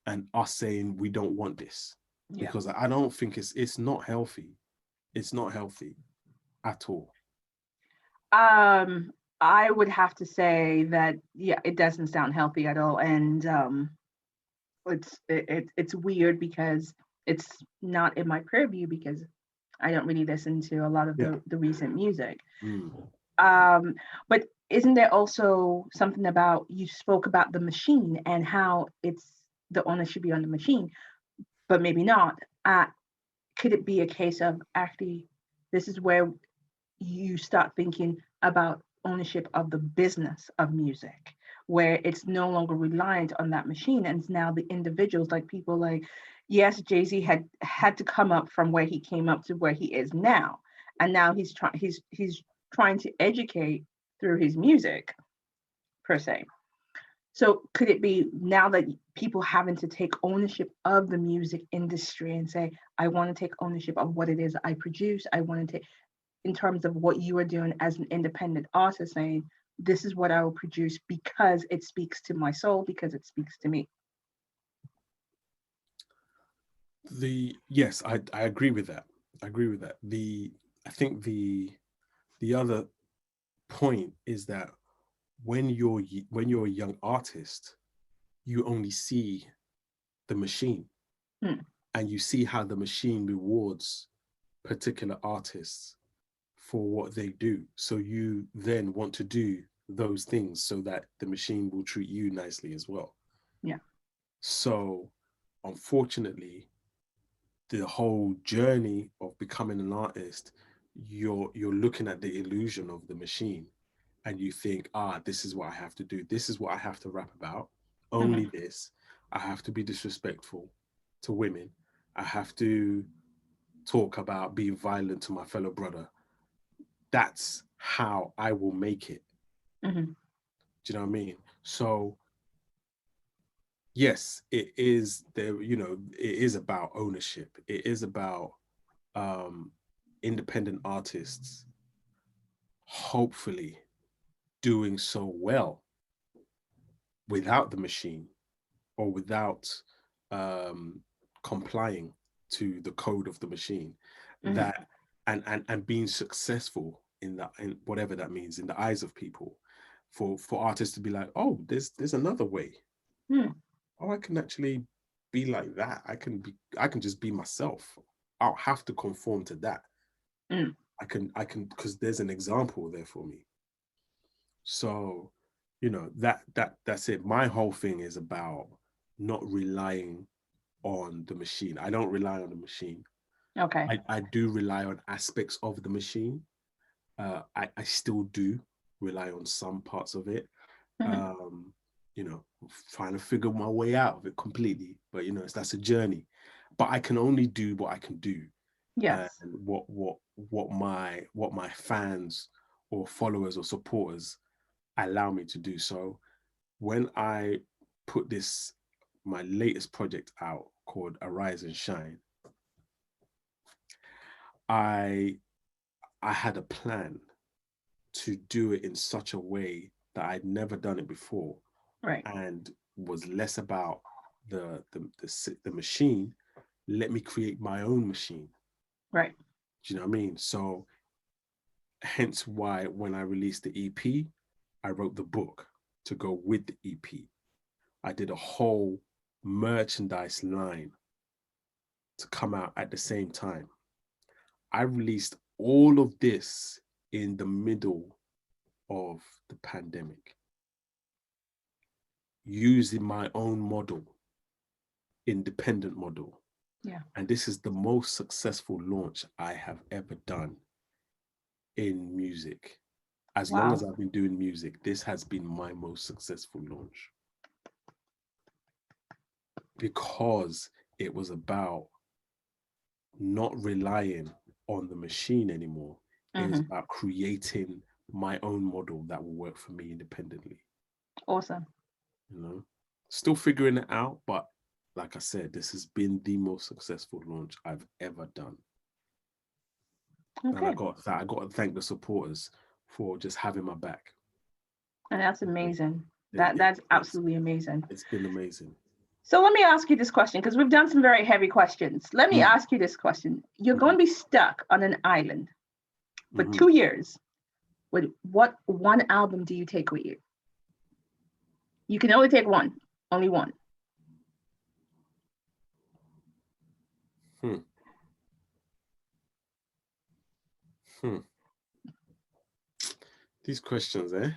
and us saying we don't want this. Yeah. Because I don't think it's not healthy. It's not healthy at all. I would have to say that, yeah, it doesn't sound healthy at all. And it's weird because it's not in my purview, because I don't really listen to a lot of the recent music. But isn't there also something about, you spoke about the machine and how it's, the onus should be on the machine, but maybe not. Could it be a case of, actually, this is where you start thinking about ownership of the business of music, where it's no longer reliant on that machine, and it's now the individuals, like people like, yes, Jay-Z had to come up from where he came up to where he is now, and now he's trying to educate through his music per se. So could it be now that people having to take ownership of the music industry and say, I want to take ownership of what it is I produce. I want to take, in terms of what you are doing as an independent artist, saying, this is what I will produce because it speaks to my soul, because it speaks to me. Yes, I agree with that. I think the other point is that when you're a young artist, you only see the machine, and you see how the machine rewards particular artists for what they do. So you then want to do those things so that the machine will treat you nicely as well. Yeah. So unfortunately, the whole journey of becoming an artist, you're looking at the illusion of the machine, and you think, this is what I have to do. This is what I have to rap about. Only this. I have to be disrespectful to women. I have to talk about being violent to my fellow brother. That's how I will make it. Do you know what I mean? So yes, it is there, it is about ownership. It is about independent artists hopefully doing so well without the machine, or without complying to the code of the machine, that and being successful in that, in whatever that means, in the eyes of people, for artists to be like, oh, there's another way. Oh, I can actually be like that. I can just be myself. I don't have to conform to that. I can because there's an example there for me. So, that's it. My whole thing is about not relying on the machine. I don't rely on the machine. Okay. I do rely on aspects of the machine. I still do rely on some parts of it. Trying to figure my way out of it completely. But that's a journey. But I can only do what I can do. Yes. And what my fans or followers or supporters allow me to do. So when I put my latest project out called Arise and Shine, I had a plan to do it in such a way that I'd never done it before. Right. And was less about the machine. Let me create my own machine. Right. Do you know what I mean? So hence why when I released the EP, I wrote the book to go with the EP. I did a whole merchandise line to come out at the same time. I released all of this in the middle of the pandemic, using my own model, independent model. Yeah. And this is the most successful launch I have ever done in music. As long as I've been doing music, this has been my most successful launch. Because it was about not relying on the machine anymore. It is about creating my own model that will work for me independently. Awesome. Still figuring it out, but like I said, this has been the most successful launch I've ever done. Okay. And I got to thank the supporters for just having my back. And that's amazing. That's absolutely amazing. It's been amazing. So let me ask you this question, because we've done some very heavy questions. Let me ask you this question. You're going to be stuck on an island for 2 years. With what one album do you take with you? You can only take one, only one. These questions, eh?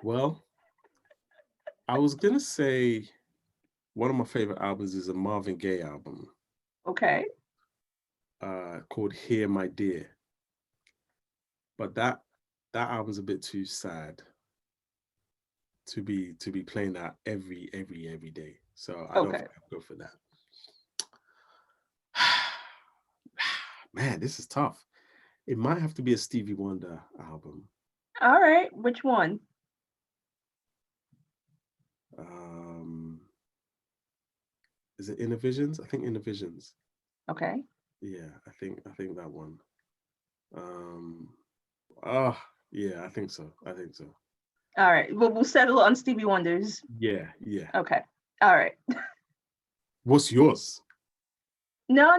Well, I was gonna say one of my favorite albums is a Marvin Gaye album. Okay. Called Here My Dear. But that album's a bit too sad to be playing that every day. So I don't think I'll go for that. Man, this is tough. It might have to be a Stevie Wonder album. All right. Which one? Is it Inner Visions? I think Inner Visions. Okay. Yeah, I think that one. Yeah, I think so. All right. Well, we'll settle on Stevie Wonder's. Yeah. Okay. All right. What's yours? No.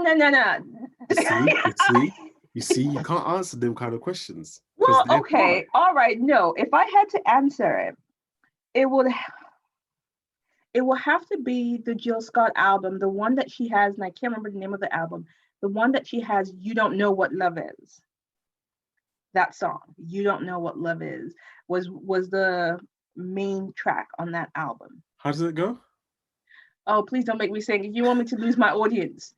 You see, you can't answer them kind of questions. Well, okay. All right. No, if I had to answer it, it will have to be the Jill Scott album, the one that she has, and I can't remember the name of the album, the one that she has, You Don't Know What Love Is. That song, You Don't Know What Love Is, was the main track on that album. How does it go? Oh, please don't make me sing. You want me to lose my audience?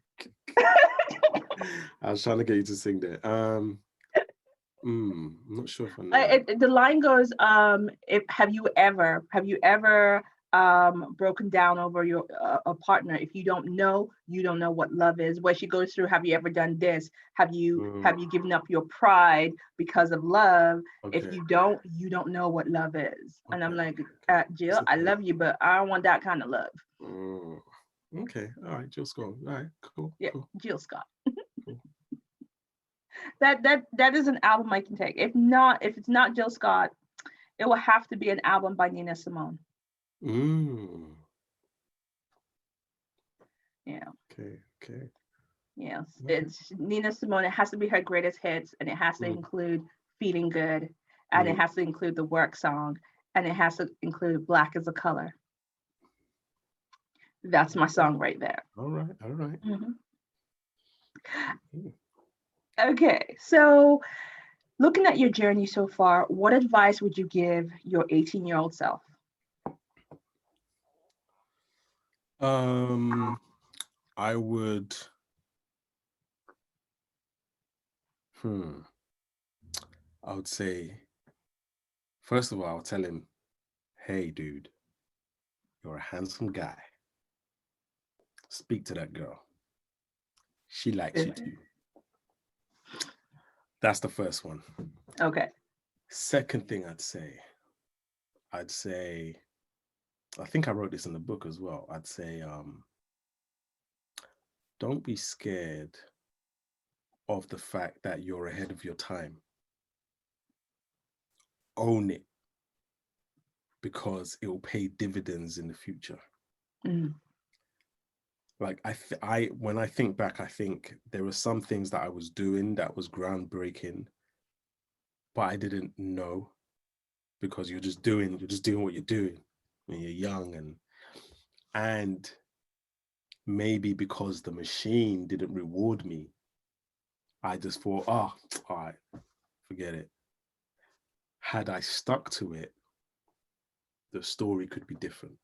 I was trying to get you to sing that. I'm not sure if I know. The line goes, have you ever broken down over your a partner? If you don't know what love is. Where she goes through, have you ever done this? Have you given up your pride because of love? Okay. If you don't know what love is. Okay. And I'm like, Jill, I love you, but I don't want that kind of love. Okay, all right, Jill Scott. All right, cool. Yeah, cool. Jill Scott. That is an album I can take. If it's not Jill Scott, it will have to be an album by Nina Simone. Yeah. Okay. Yes, it's Nina Simone. It has to be her greatest hits, and it has to include feeling good, and it has to include the work song, and it has to include black as a color. That's my song right there. All right. Mm-hmm. Okay, so looking at your journey so far, what advice would you give your 18-year-old self? I would. I would say, first of all, I'll tell him, hey, dude, you're a handsome guy. Speak to that girl. She likes you too. That's the first one. Okay. Second thing I'd say, I think I wrote this in the book as well. I'd say, don't be scared of the fact that you're ahead of your time. Own it, because it will pay dividends in the future. Like when I think back, I think there were some things that I was doing that was groundbreaking, but I didn't know, because you're just doing what you're doing when you're young, and maybe because the machine didn't reward me, I just thought, all right, forget it. Had I stuck to it, the story could be different.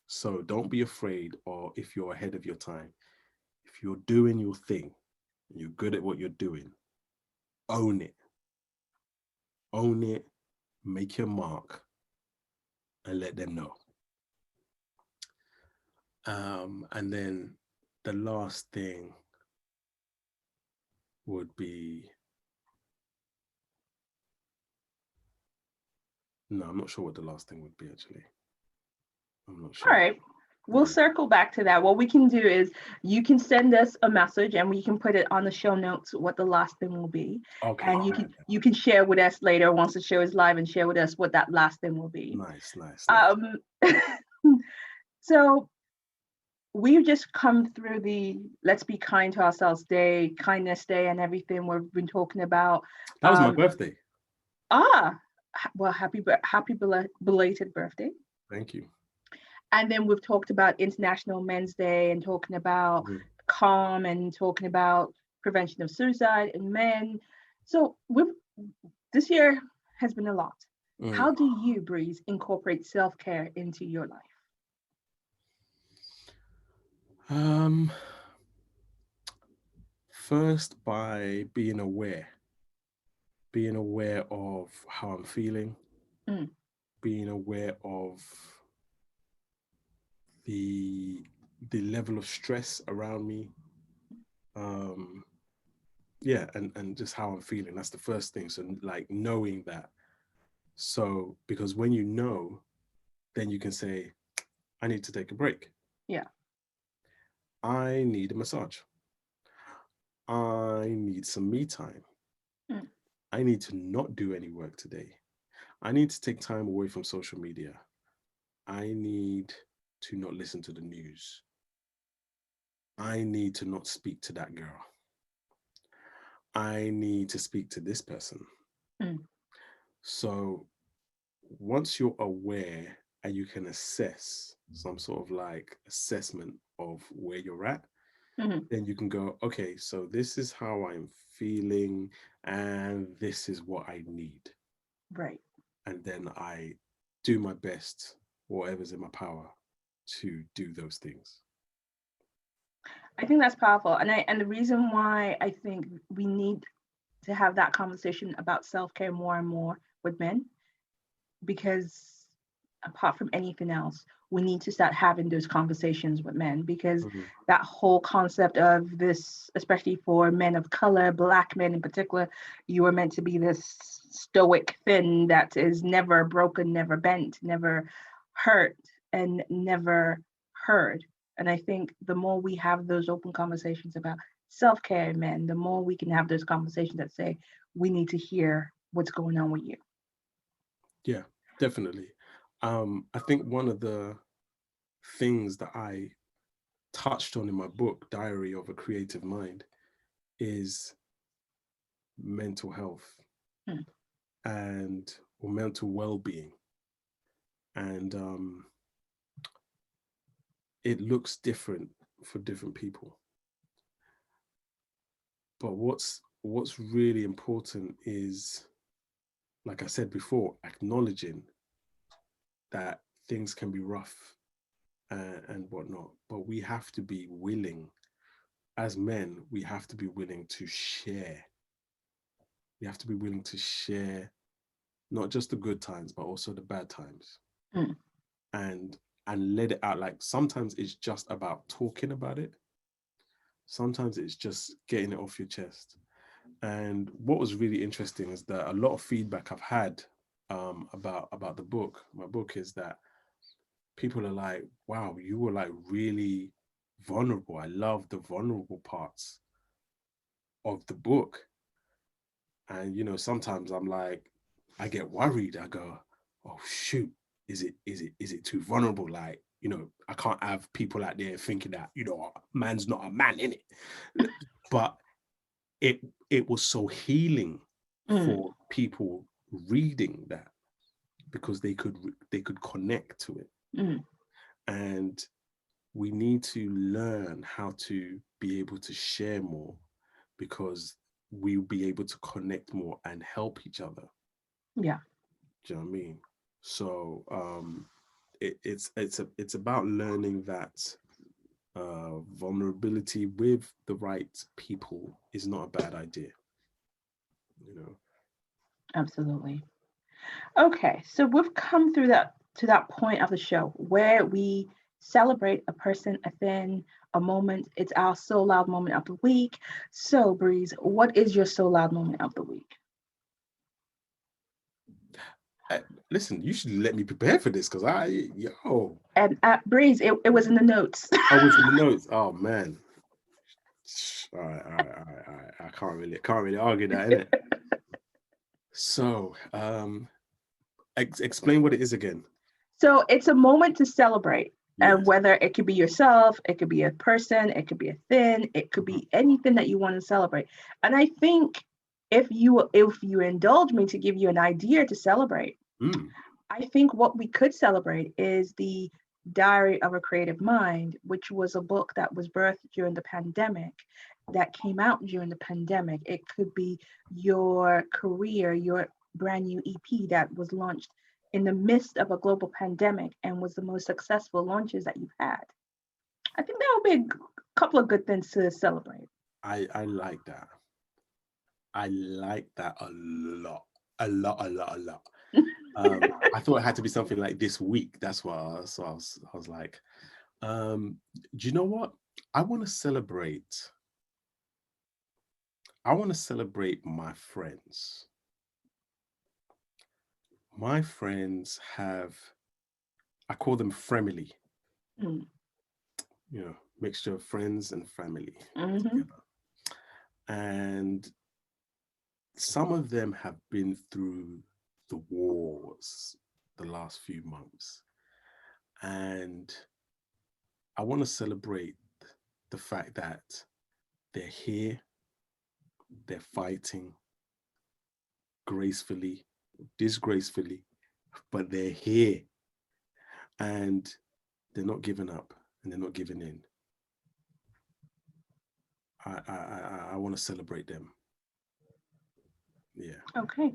So don't be afraid, or if you're ahead of your time, if you're doing your thing, you're good at what you're doing, own it. Own it, make your mark, and let them know. And then the last thing would be, no, I'm not sure what the last thing would be, actually. I'm not sure. All right. We'll circle back to that. What we can do is you can send us a message and we can put it on the show notes what the last thing will be. Okay. And you can share with us later once the show is live, and share with us what that last thing will be. Nice. So we've just come through the Let's Be Kind to Ourselves Day, Kindness Day, and everything we've been talking about. That was my birthday. Well, happy belated birthday. Thank you. And then we've talked about International Men's Day, and talking about calm, and talking about prevention of suicide in men. So this year has been a lot. How do you, BREIS, incorporate self-care into your life? First, by being aware of how I'm feeling, being aware of the level of stress around me, and just how I'm feeling. That's the first thing. So like knowing that. So because when you know, then you can say, I need to take a break. Yeah. I need a massage. I need some me time. I need to not do any work today. I need to take time away from social media. I need to not listen to the news. I need to not speak to that girl. I need to speak to this person. So once you're aware and you can assess some sort of like assessment of where you're at, then you can go, okay, so this is how I'm feeling and this is what I need. Right. And then I do my best, whatever's in my power, to do those things. I think that's powerful. And the reason why I think we need to have that conversation about self-care more and more with men, because apart from anything else, we need to start having those conversations with men, because that whole concept of this, especially for men of color, Black men in particular, you are meant to be this stoic thing that is never broken, never bent, never hurt, and never heard. And I think the more we have those open conversations about self-care in men, the more we can have those conversations that say, we need to hear what's going on with you. Yeah, definitely. I think one of the things that I touched on in my book, Diary of a Creative Mind, is mental health Mm. and or mental well-being, and it looks different for different people. But what's really important is, like I said before, acknowledging that things can be rough and whatnot, but we have to be willing, as men, we have to be willing to share. We have to be willing to share not just the good times, but also the bad times. Mm. And let it out. Like sometimes it's just about talking about it. Sometimes it's just getting it off your chest. And what was really interesting is that a lot of feedback I've had about the book, my book, is that people are like, wow, you were like really vulnerable. I love the vulnerable parts of the book. And, you know, sometimes I'm like, I get worried. I go, oh, shoot, is it too vulnerable? Like, you know, I can't have people out there thinking that, you know, man's not a man, innit? But it was so healing for people reading that, because they could connect to it. And we need to learn how to be able to share more, because we'll be able to connect more and help each other. Yeah. Do you know what I mean? So it's about learning that vulnerability with the right people is not a bad idea. You know. Absolutely. Okay, so we've come through to that point of the show where we celebrate a person, a thing, a moment. It's our So Loud moment of the week. So, BREIS, what is your So Loud moment of the week? Listen, you should let me prepare for this, because And BREIS, it was in the notes. I was in the notes. Oh man. All right. I can't really argue that, innit? So, explain what it is again. So it's a moment to celebrate. Yes. And whether it could be yourself, it could be a person, it could be a thing, it could be anything that you want to celebrate. And I think if you indulge me to give you an idea to celebrate, I think what we could celebrate is the Diary of a Creative Mind, which was a book that was birthed during the pandemic, that came out during the pandemic. It could be your career, your brand new EP that was launched in the midst of a global pandemic and was the most successful launches that you've had. I think that would be a couple of good things to celebrate. I like that. I like that a lot. I thought it had to be something like this week. That's what I was like, do you know what? I want to celebrate my friends. My friends I call them family. You know, mixture of friends and family together. And some of them have been through the wars the last few months. And I want to celebrate the fact that they're here, they're fighting gracefully, disgracefully, but they're here, and they're not giving up and they're not giving in. I want to celebrate them. Yeah. Okay.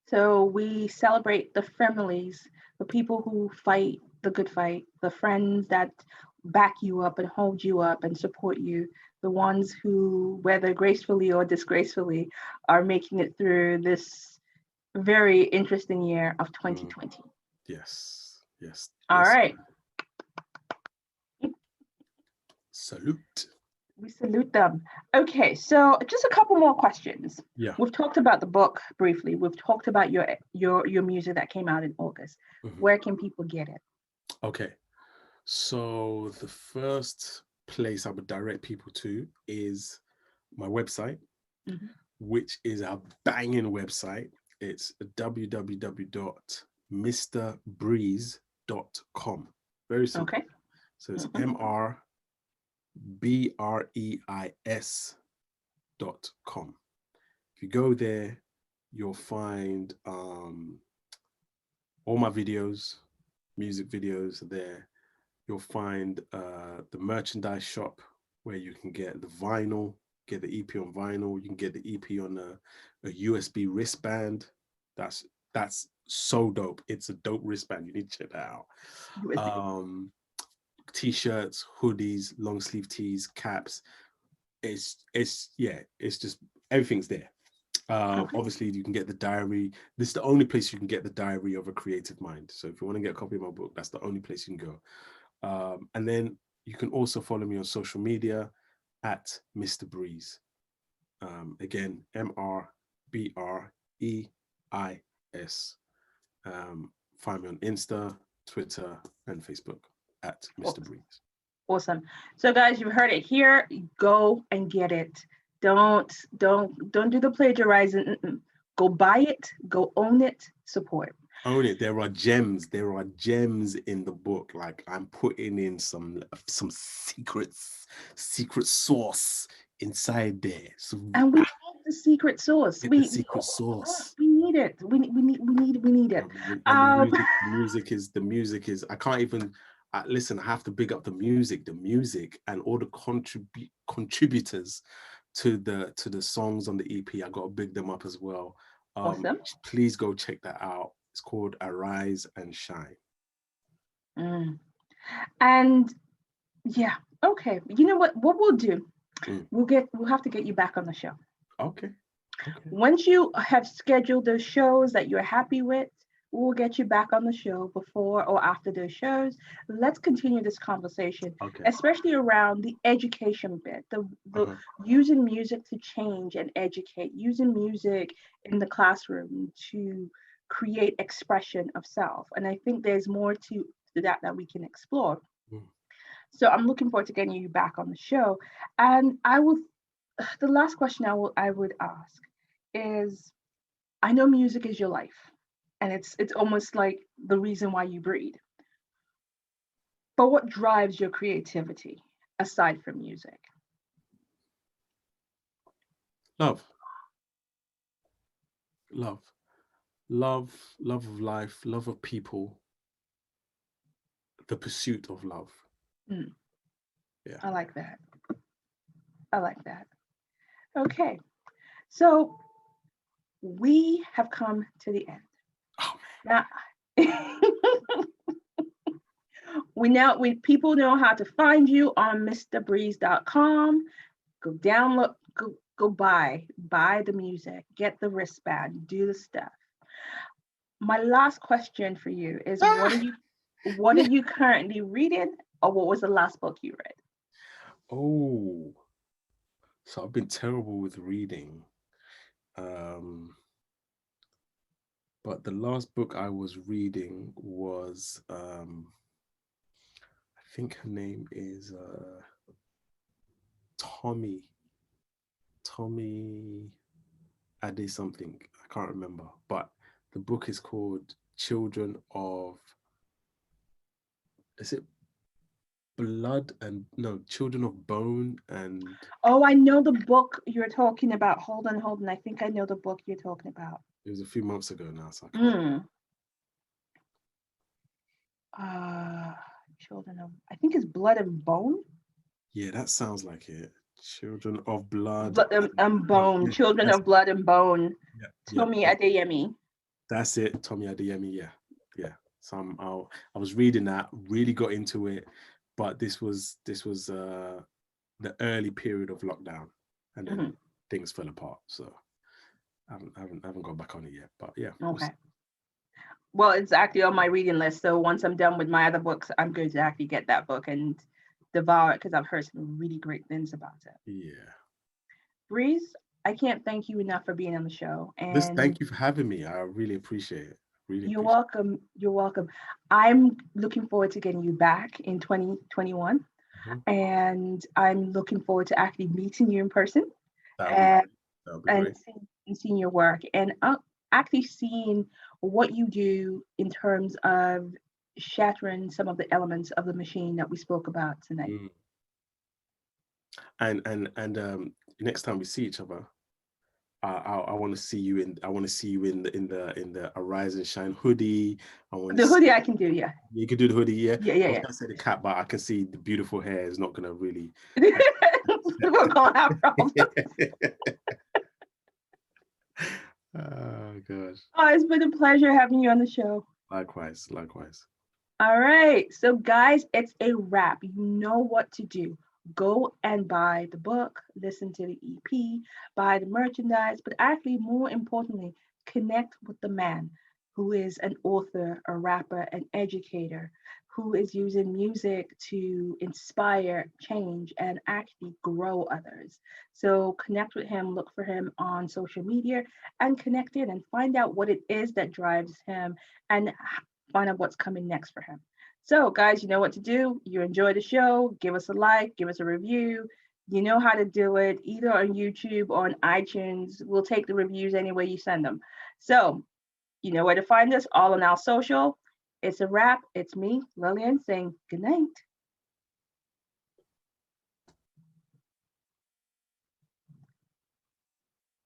So we celebrate the families, the people who fight the good fight, the friends that back you up and hold you up and support you, the ones who, whether gracefully or disgracefully, are making it through this very interesting year of 2020. Yes. All right. Salute. We salute them. Okay, so just a couple more questions. Yeah. We've talked about the book briefly. We've talked about your music that came out in August. Where can people get it? Okay. So the first place I would direct people to is my website, which is a banging website. It's www.mrbreis.com. Very simple. Okay. So it's MRBREIS.com. If you go there, you'll find all my videos, music videos are there. You'll find the merchandise shop where you can get the vinyl, get the EP on vinyl. You can get the EP on a USB wristband. That's so dope. It's a dope wristband. You need to check that out. T-shirts, hoodies, long sleeve tees, caps. It's just everything's there. Obviously you can get the diary. This is the only place you can get the diary of a creative mind. So if you want to get a copy of my book, that's the only place you can go. And then you can also follow me on social media at Mr. BREIS. Again, MRBREIS. Find me on Insta, Twitter, and Facebook at Mr. BREIS. Awesome. So guys, you heard it here. Go and get it. Don't do the plagiarizing. Go buy it. Go own it. Support. Own it. There are gems. There are gems in the book. Like I'm putting in some secret sauce inside there. So, and we need the secret sauce. The secret sauce. We need it. We need it. And the music is. I can't even. Listen, I have to big up the music and all the contributors to the songs on the EP. I got to big them up as well. Awesome. Please go check that out. It's called Arise and Shine. And yeah, okay. You know what we'll do? We'll have to get you back on the show. Okay. Once you have scheduled those shows that you're happy with, we'll get you back on the show before or after those shows. Let's continue this conversation, especially around the education bit, the using music to change and educate, using music in the classroom to create expression of self. And I think there's more to that we can explore. So I'm looking forward to getting you back on the show. And the last question I would ask is, I know music is your life. And it's almost like the reason why you breed. But what drives your creativity aside from music? Love of life, love of people, the pursuit of love. Yeah. I like that. Okay. So we have come to the end. Now, people know how to find you on MrBreIS.com. Go download, go buy the music, get the wristband, do the stuff. My last question for you is, what are you currently reading, or what was the last book you read? Oh, so I've been terrible with reading. But the last book I was reading was, I think her name is Tommy Ade something. I can't remember. But the book is called Children of Bone and... Oh, I know the book you're talking about. Hold on. I think I know the book you're talking about. It was a few months ago now, so I can't. Children of, I think it's Blood and Bone. Yeah, that sounds like it. Children of Blood and Bone. Yeah, Children of Blood and Bone. Tommy Adeyemi. That's it, Tommy Adeyemi. Yeah. So I was reading that, really got into it, but this was the early period of lockdown, and then things fell apart. So I haven't gone back on it yet, but yeah. Okay. Well, it's actually on my reading list. So once I'm done with my other books, I'm going to actually get that book and devour it, because I've heard some really great things about it. Yeah. BREIS, I can't thank you enough for being on the show. And thank you for having me. I really appreciate it. You're welcome. I'm looking forward to getting you back in 2021. And I'm looking forward to actually meeting you in person. That would be great. And seeing your work, and actually seeing what you do in terms of shattering some of the elements of the machine that we spoke about tonight. And next time we see each other, I want to see you in. I want to see you in the Arise and Shine hoodie. I want The hoodie I can do, yeah. You can do the hoodie, yeah. Yeah. I was gonna say the cap, but I can see the beautiful hair is not gonna really. We're gonna have problems. Oh gosh. Oh, it's been a pleasure having you on the show. Likewise. All right, so guys, it's a wrap. You know what to do. Go and buy the book, listen to the EP, buy the merchandise, but actually, more importantly, connect with the man who is an author, a rapper, an educator, who is using music to inspire change and actually grow others. So connect with him, look for him on social media and connect in and find out what it is that drives him and find out what's coming next for him. So, guys, you know what to do. You enjoy the show, give us a like, give us a review. You know how to do it either on YouTube or on iTunes. We'll take the reviews any way you send them. So, you know where to find us, all on our social. It's a wrap. It's me, Lillian, saying good night.